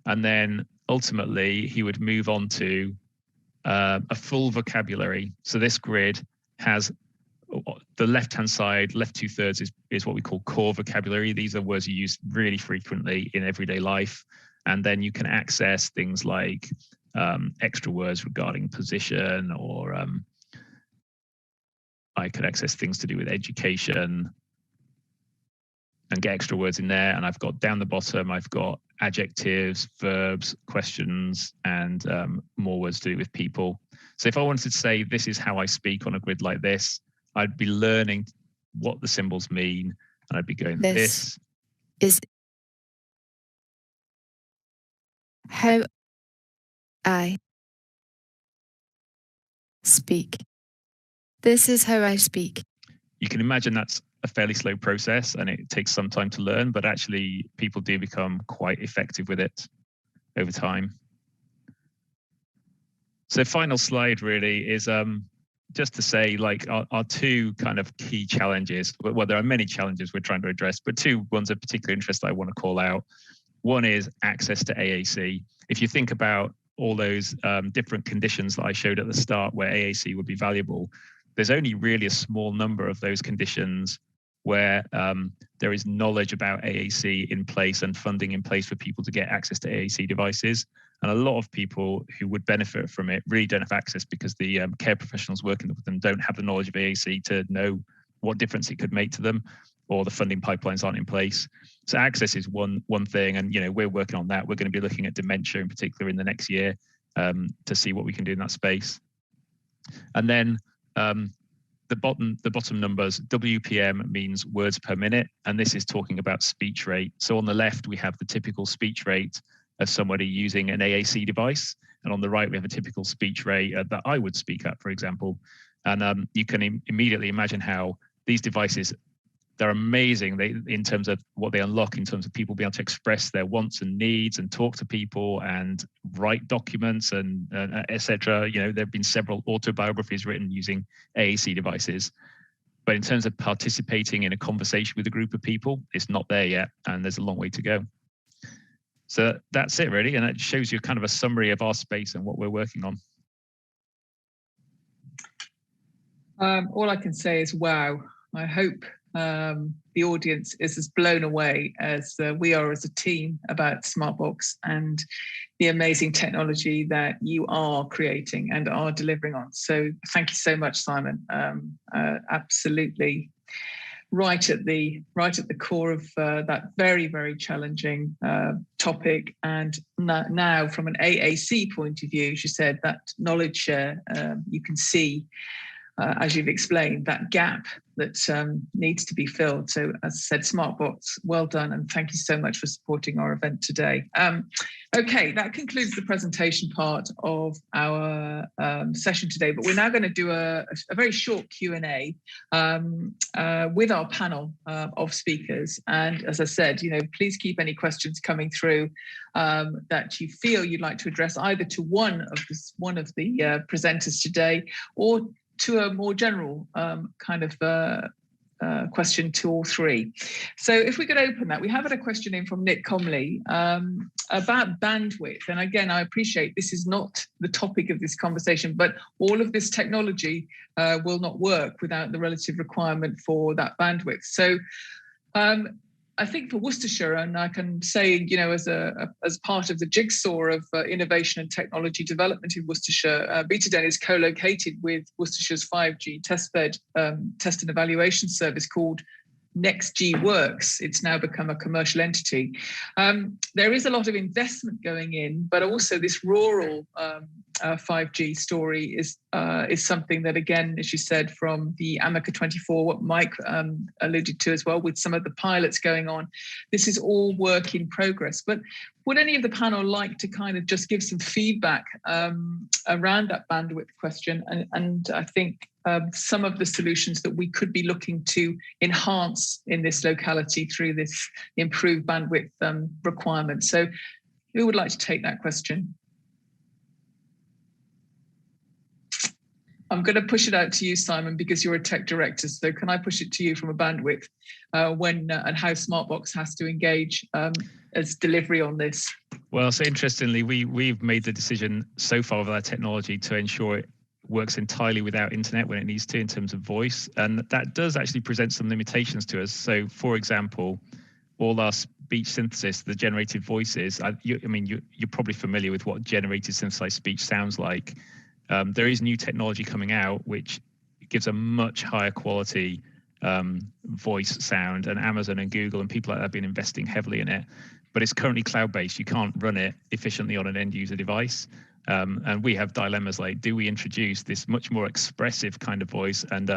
And then ultimately, he would move on to a full vocabulary. So this grid has the left-hand side, left 2/3 is what we call core vocabulary. These are words you use really frequently in everyday life. And then you can access things like extra words regarding position, or I could access things to do with education and get extra words in there. And I've got down the bottom, I've got adjectives, verbs, questions, and more words to do with people. So if I wanted to say, this is how I speak on a grid like this, I'd be learning what the symbols mean. And I'd be going, this is how I speak. This is how I speak. You can imagine that's a fairly slow process and it takes some time to learn, but actually people do become quite effective with it over time. So final slide really is just to say, like, our two kind of key challenges. Well, there are many challenges we're trying to address, but two ones of particular interest I want to call out. One is access to AAC. If you think about all those different conditions that I showed at the start where AAC would be valuable, there's only really a small number of those conditions where there is knowledge about AAC in place and funding in place for people to get access to AAC devices. And a lot of people who would benefit from it really don't have access because the care professionals working with them don't have the knowledge of AAC to know what difference it could make to them, or the funding pipelines aren't in place. So access is one thing, and we're working on that. We're going to be looking at dementia in particular in the next year to see what we can do in that space. And then the bottom numbers, WPM means words per minute, and this is talking about speech rate. So on the left, we have the typical speech rate of somebody using an AAC device, and on the right, we have a typical speech rate that I would speak at, for example. And you can immediately imagine how these devices, they're amazing in terms of what they unlock, in terms of people being able to express their wants and needs and talk to people and write documents and etc. There have been several autobiographies written using AAC devices. But in terms of participating in a conversation with a group of people, it's not there yet, and there's a long way to go. So that's it really, and it shows you kind of a summary of our space and what we're working on. All I can say is wow. I hope the audience is as blown away as we are as a team about Smartbox and the amazing technology that you are creating and are delivering on. So thank you so much, Simon. Absolutely right at the core of that very, very challenging topic. And now from an AAC point of view, as you said, that knowledge share, you can see, as you've explained, that gap that needs to be filled. So as I said, Smartbox, well done, and thank you so much for supporting our event today. Okay, that concludes the presentation part of our session today, but we're now going to do a very short Q&A with our panel of speakers. And as I said, please keep any questions coming through that you feel you'd like to address either to one of the presenters today, or to a more general kind of question to all three. So if we could open that, we have had a question in from Nick Comley about bandwidth. And again, I appreciate this is not the topic of this conversation, but all of this technology will not work without the relative requirement for that bandwidth. So I think for Worcestershire, and I can say, as part of the jigsaw of innovation and technology development in Worcestershire, BetaDen is co-located with Worcestershire's 5G testbed test and evaluation service called NextG Works. It's now become a commercial entity. There is a lot of investment going in, but also this rural 5G story is something that, again, as you said, from the Amica 24, what Mike alluded to as well, with some of the pilots going on, this is all work in progress. But would any of the panel like to kind of just give some feedback around that bandwidth question? And I think some of the solutions that we could be looking to enhance in this locality through this improved bandwidth requirement. So who would like to take that question? I'm going to push it out to you, Simon, because you're a tech director. So can I push it to you from a bandwidth and how Smartbox has to engage as delivery on this? Well, so interestingly, we've made the decision so far with our technology to ensure it works entirely without internet when it needs to in terms of voice. And that does actually present some limitations to us. So for example, all our speech synthesis, the generated voices. You're probably familiar with what generated synthesized speech sounds like. There is new technology coming out which gives a much higher quality voice sound, and Amazon and Google and people like that have been investing heavily in it. But it's currently cloud-based. You can't run it efficiently on an end-user device. And we have dilemmas like, do we introduce this much more expressive kind of voice and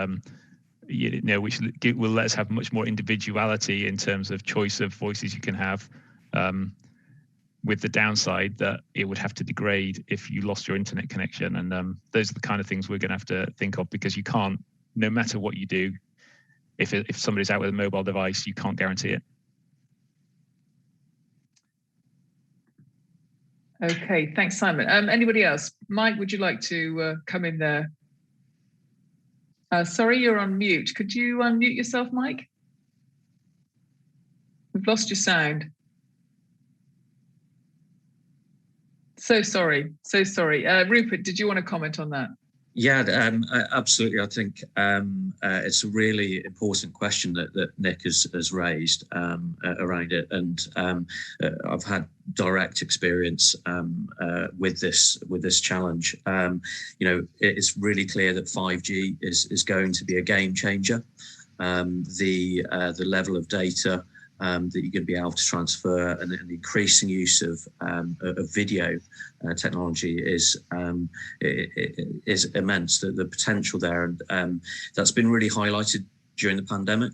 which will let us have much more individuality in terms of choice of voices you can have, with the downside that it would have to degrade if you lost your internet connection. And those are the kind of things we're going to have to think of, because you can't, no matter what you do, if somebody's out with a mobile device, you can't guarantee it. Okay, thanks, Simon. Anybody else? Mike, would you like to come in there? Sorry, you're on mute. Could you unmute yourself, Mike? We've lost your sound. So sorry. Rupert, did you want to comment on that? Yeah, absolutely. I think it's a really important question that Nick has raised around it, and I've had direct experience with this challenge. It's really clear that 5G is going to be a game changer. The level of data that you're going to be able to transfer, and the increasing use of video technology is immense. The potential there, and that's been really highlighted during the pandemic.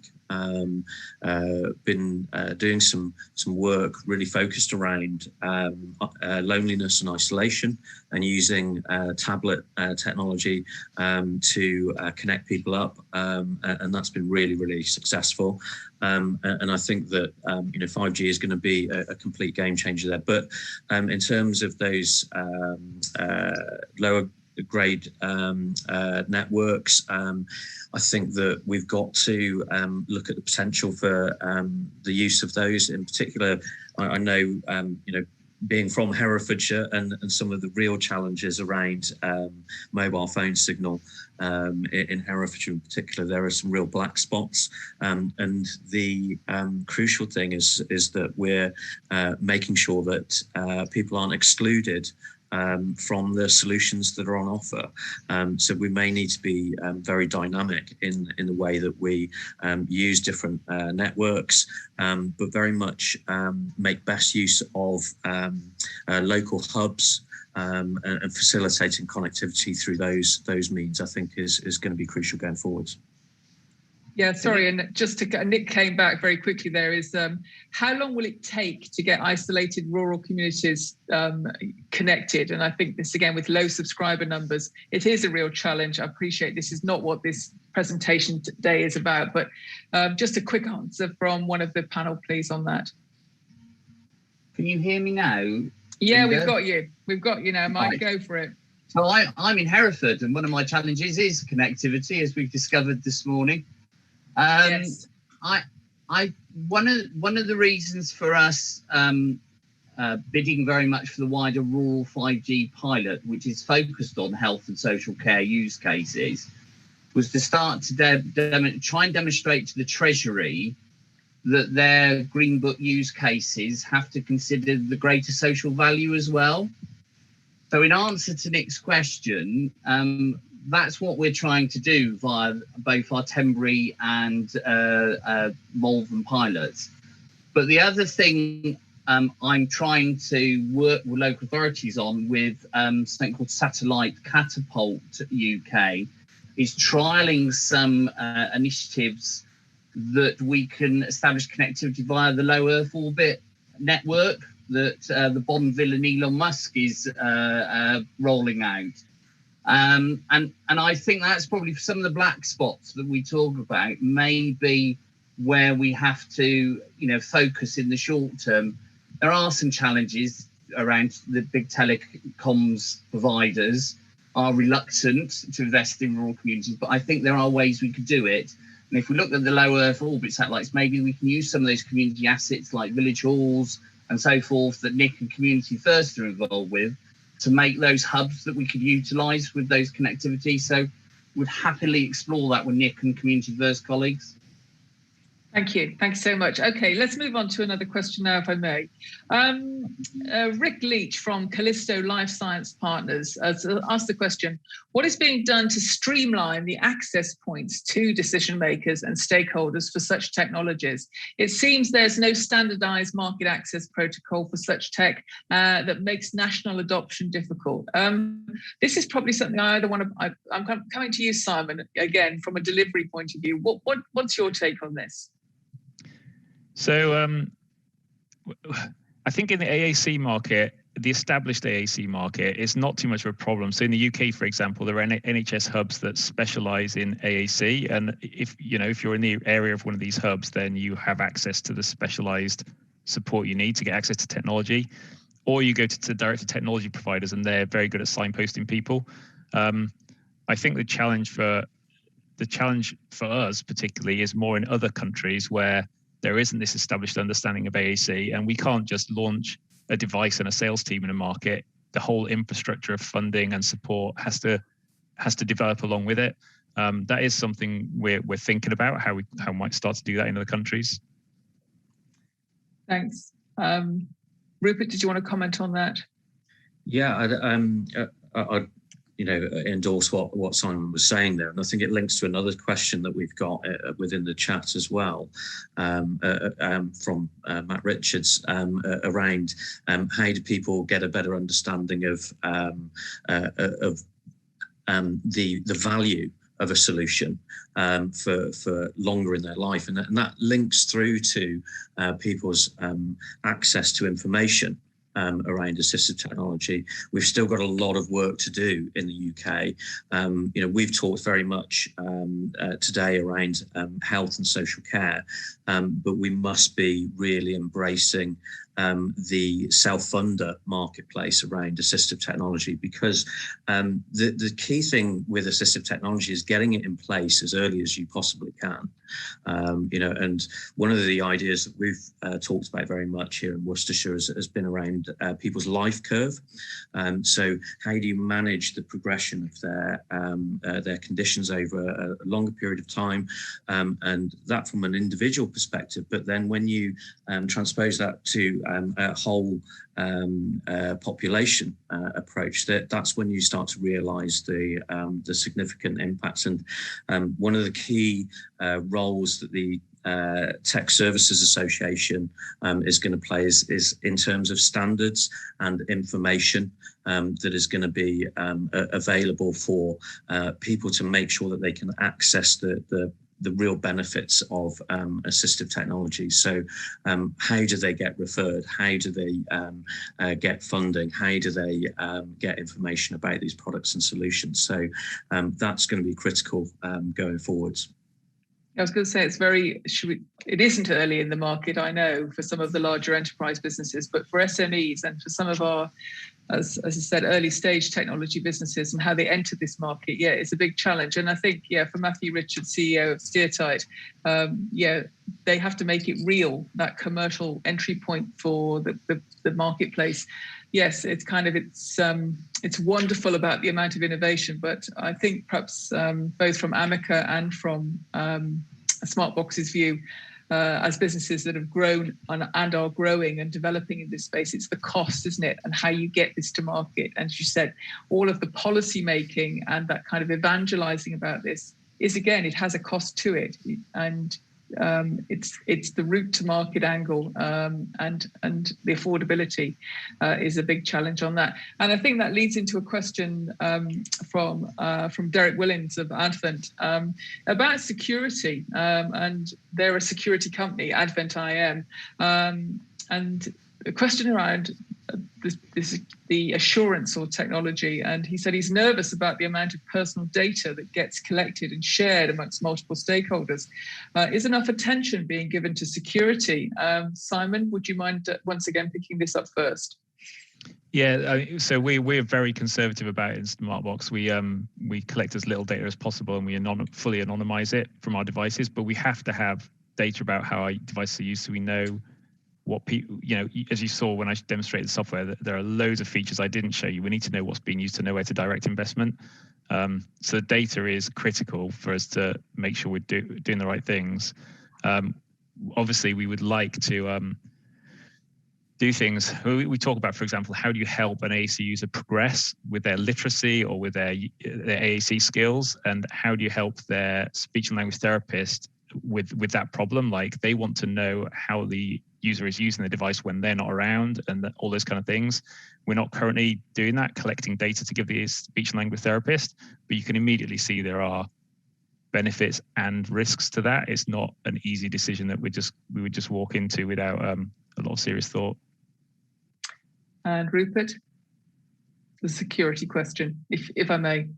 Been doing some work really focused around loneliness and isolation, and using tablet technology to connect people up, and that's been really successful. And I think that 5G is going to be a complete game changer there. But in terms of those lower grade networks, I think that we've got to look at the potential for the use of those. In particular, I know being from Herefordshire and some of the real challenges around mobile phone signal in Herefordshire in particular, there are some real black spots. And the crucial thing is that we're making sure that people aren't excluded from the solutions that are on offer. So we may need to be very dynamic in the way that we use different networks, but very much make best use of local hubs, and facilitating connectivity through those means, I think is going to be crucial going forwards. Yeah, sorry, and just to Nick came back very quickly. There is how long will it take to get isolated rural communities connected? And I think this again with low subscriber numbers, it is a real challenge. I appreciate this is not what this presentation today is about, but just a quick answer from one of the panel, please, on that. Can you hear me now? Yeah, Linda? We've got you now, Mike. Right. Go for it. So I'm in Hereford, and one of my challenges is connectivity, as we've discovered this morning. Yes. One of the reasons for us bidding very much for the wider rural 5G pilot, which is focused on health and social care use cases, was to start to try and demonstrate to the Treasury that their Green Book use cases have to consider the greater social value as well. So in answer to Nick's question, that's what we're trying to do via both our Tenbury and Malvern pilots. But the other thing I'm trying to work with local authorities on with something called Satellite Catapult UK is trialling some initiatives that we can establish connectivity via the low Earth orbit network that the Bonneville and Elon Musk is rolling out. And I think that's probably some of the black spots that we talk about may be where we have to, focus in the short term. There are some challenges around the big telecoms providers are reluctant to invest in rural communities, but I think there are ways we could do it. And if we look at the low Earth orbit satellites, maybe we can use some of those community assets like village halls and so forth that Nick and Community First are involved with, to make those hubs that we could utilise with those connectivity. So would happily explore that with Nick and Community First colleagues. Thank you. Thanks so much. Okay, let's move on to another question now, if I may. Rick Leach from Callisto Life Science Partners asked the question, what is being done to streamline the access points to decision makers and stakeholders for such technologies? It seems there's no standardized market access protocol for such tech that makes national adoption difficult. This is probably something I either want to, I'm coming to you, Simon, again, from a delivery point of view. What's your take on this? So I think in the AAC market, the established AAC market is not too much of a problem. So in the UK, for example, there are NHS hubs that specialize in AAC. And if you're in the area of one of these hubs, then you have access to the specialized support you need to get access to technology. Or you go to direct to technology providers, and they're very good at signposting people. I think the challenge for us particularly is more in other countries where there isn't this established understanding of AAC, and we can't just launch a device and a sales team in a market. The whole infrastructure of funding and support has to develop along with it. That is something we're thinking about, how we might start to do that in other countries. Thanks. Rupert, did you want to comment on that? Yeah, I'd endorse what Simon was saying there, and I think it links to another question that we've got within the chat as well, from Matt Richards, around how do people get a better understanding of the value of a solution for longer in their life, and that links through to people's access to information around assistive technology. We've still got a lot of work to do in the UK. We've talked very much today around health and social care, but we must be really embracing the self-funder marketplace around assistive technology, because the key thing with assistive technology is getting it in place as early as you possibly can. And one of the ideas that we've talked about very much here in Worcestershire has been around people's life curve. So how do you manage the progression of their conditions over a longer period of time, and that from an individual perspective. But then when you transpose that to a whole population approach, that's when you start to realise the significant impacts. And one of the key roles that the Tech Services Association is going to play is in terms of standards and information that is going to be available for people to make sure that they can access the real benefits of assistive technology. So how do they get referred? How do they get funding? How do they get information about these products and solutions? So that's going to be critical going forwards. I was going to say it isn't early in the market, I know, for some of the larger enterprise businesses, but for SMEs and for some of our, as I said, early stage technology businesses and how they enter this market, it's a big challenge. And I think, for Matthew Richards, CEO of Steertight, they have to make it real, that commercial entry point for the marketplace. Yes, it's wonderful about the amount of innovation, but I think perhaps both from Amica and from Smartbox's view, as businesses that have grown and are growing and developing in this space, it's the cost, isn't it? And how you get this to market. And as you said, all of the policy making and that kind of evangelizing about this is, again, it has a cost to it. And it's the route to market angle, and the affordability is a big challenge on that. And I think that leads into a question from Derek Willins of Advent about security, and they're a security company, Advent IM, and a question around the assurance or technology. And he said he's nervous about the amount of personal data that gets collected and shared amongst multiple stakeholders. Is enough attention being given to security? Simon, would you mind once again picking this up first? Yeah, so we're very conservative about it in Smartbox. We collect as little data as possible, and we fully anonymize it from our devices, but we have to have data about how our devices are used, so we know what people, as you saw when I demonstrated the software, there are loads of features I didn't show you. We need to know what's being used to know where to direct investment. So data is critical for us to make sure we're doing the right things. obviously we would like to do things. We talk about, for example, how do you help an AAC user progress with their literacy or with their AAC skills, and how do you help their speech and language therapist with that problem? Like, they want to know how the user is using the device when they're not around, and all those kind of things. We're not currently doing that, collecting data to give the speech and language therapist, but you can immediately see there are benefits and risks to that. It's not an easy decision that we would just walk into without a lot of serious thought. And Rupert, the security question, if I may.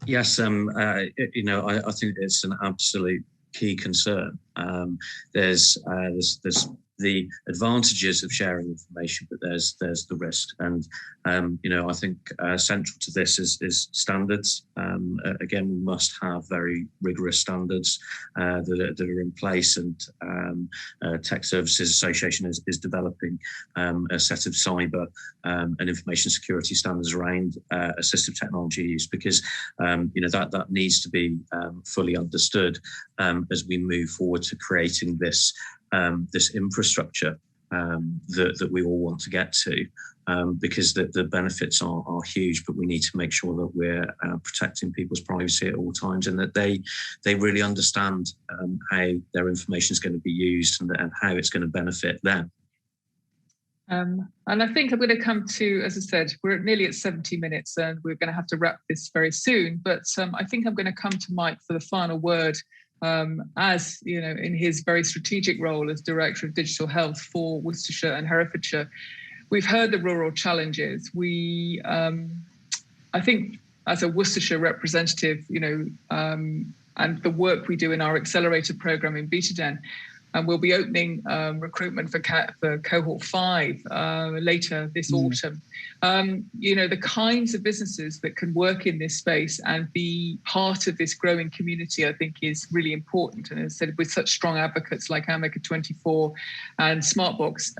Yes, I think it's an absolute key concern. There's the advantages of sharing information, but there's the risk. And I think central to this is standards. Again, we must have very rigorous standards that are in place, and Tech Services Association is developing a set of cyber and information security standards around assistive technology use, because that needs to be fully understood as we move forward to creating this infrastructure that we all want to get to, because the benefits are huge, but we need to make sure that we're protecting people's privacy at all times, and that they really understand how their information is going to be used and how it's going to benefit them. And I think I'm going to come to, as I said, we're nearly at 70 minutes and we're going to have to wrap this very soon, but I think I'm going to come to Mike for the final word. As in his very strategic role as Director of Digital Health for Worcestershire and Herefordshire, we've heard the rural challenges. I think as a Worcestershire representative, and the work we do in our accelerator program in BetaDen, and we'll be opening recruitment for cohort 5 later this autumn. The kinds of businesses that can work in this space and be part of this growing community, I think, is really important. And as I said, with such strong advocates like Amaker24 and Smartbox,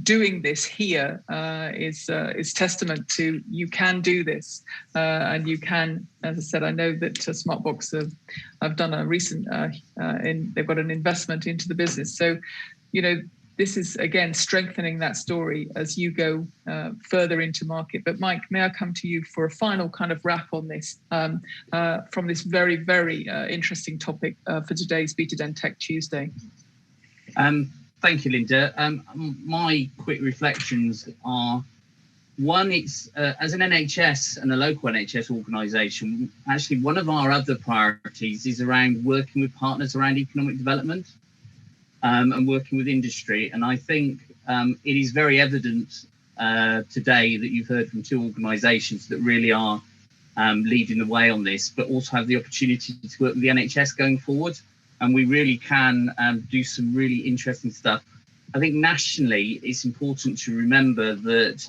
doing this here is testament to you can do this, and you can. As I said, I know that Smartbox have done a recent, they've got an investment into the business. So, this is, again, strengthening that story as you go further into market. But Mike, may I come to you for a final kind of wrap on this from this very, very interesting topic for today's BetaDen Tech Tuesday? Thank you, Linda. My quick reflections are, one, it's as an NHS and a local NHS organisation, actually one of our other priorities is around working with partners around economic development and working with industry. And I think it is very evident today that you've heard from 2 organisations that really are leading the way on this, but also have the opportunity to work with the NHS going forward. And we really can do some really interesting stuff. I think nationally, it's important to remember that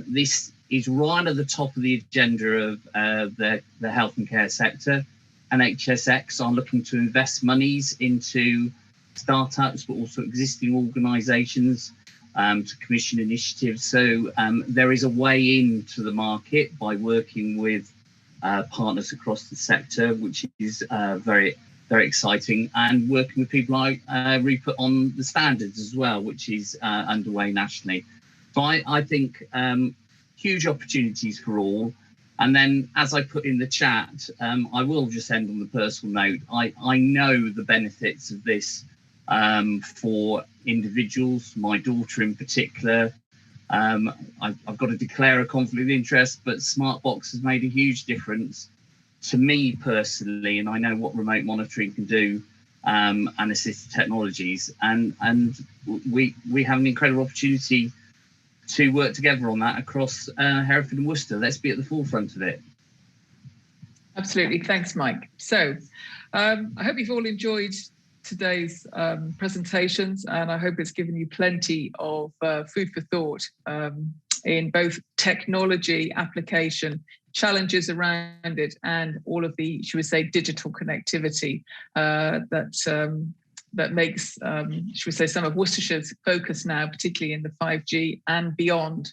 this is right at the top of the agenda of the health and care sector. NHSX are looking to invest monies into startups, but also existing organisations to commission initiatives. So there is a way into the market by working with partners across the sector, which is very, very exciting, and working with people like Rupert on the standards as well, which is underway nationally. So I think huge opportunities for all. And then, as I put in the chat, I will just end on the personal note. I know the benefits of this for individuals, my daughter in particular. I've got to declare a conflict of interest, but Smartbox has made a huge difference to me personally, and I know what remote monitoring can do, and assistive technologies. And we have an incredible opportunity to work together on that across Hereford and Worcester. Let's be at the forefront of it. Absolutely. Thanks, Mike. So I hope you've all enjoyed today's presentations, and I hope it's given you plenty of food for thought in both technology application, challenges around it, and all of the, should we say, digital connectivity that that makes, should we say, some of Worcestershire's focus now, particularly in the 5G and beyond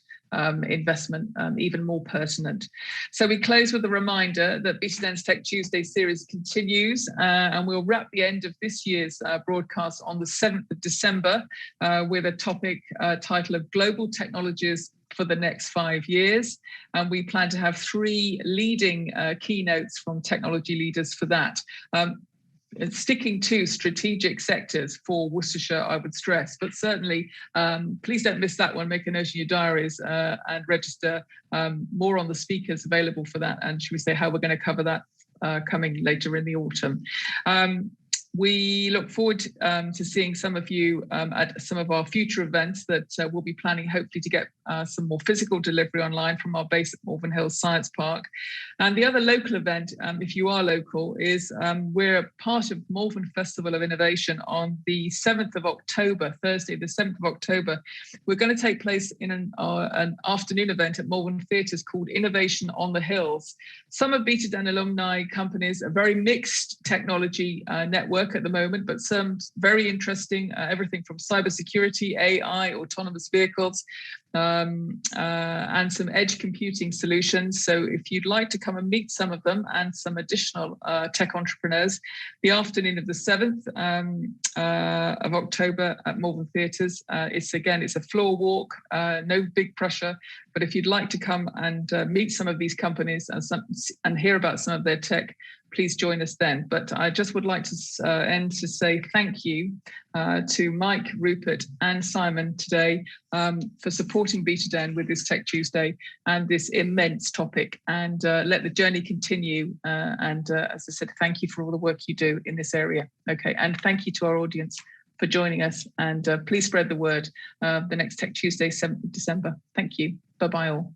investment, even more pertinent. So we close with a reminder that BetaDen's Tech Tuesday series continues, and we'll wrap the end of this year's broadcast on the 7th of December with a topic title of Global Technologies for the Next 5 Years. And we plan to have 3 leading keynotes from technology leaders for that. Sticking to strategic sectors for Worcestershire, I would stress, but certainly please don't miss that one. Make a note in your diaries and register. More on the speakers available for that, and should we say how we're going to cover that coming later in the autumn. We look forward to seeing some of you at some of our future events that we'll be planning, hopefully, to get some more physical delivery online from our base at Malvern Hills Science Park. And the other local event, if you are local, is we're part of Malvern Festival of Innovation on the 7th of October, Thursday, the 7th of October. We're going to take place in an afternoon event at Malvern Theatres called Innovation on the Hills. Some of BetaDen alumni companies, a very mixed technology network at the moment, but some very interesting, everything from cybersecurity, AI, autonomous vehicles, and some edge computing solutions. So if you'd like to come and meet some of them and some additional tech entrepreneurs, the afternoon of the 7th of October at Malvern Theatres, it's a floor walk, no big pressure, but if you'd like to come and meet some of these companies and hear about some of their tech, please join us then. But I just would like to end to say thank you to Mike, Rupert and Simon today for supporting BetaDen with this Tech Tuesday and this immense topic, and let the journey continue. And as I said, thank you for all the work you do in this area. Okay, and thank you to our audience for joining us, and please spread the word. The next Tech Tuesday, 7th of December. Thank you. Bye-bye all.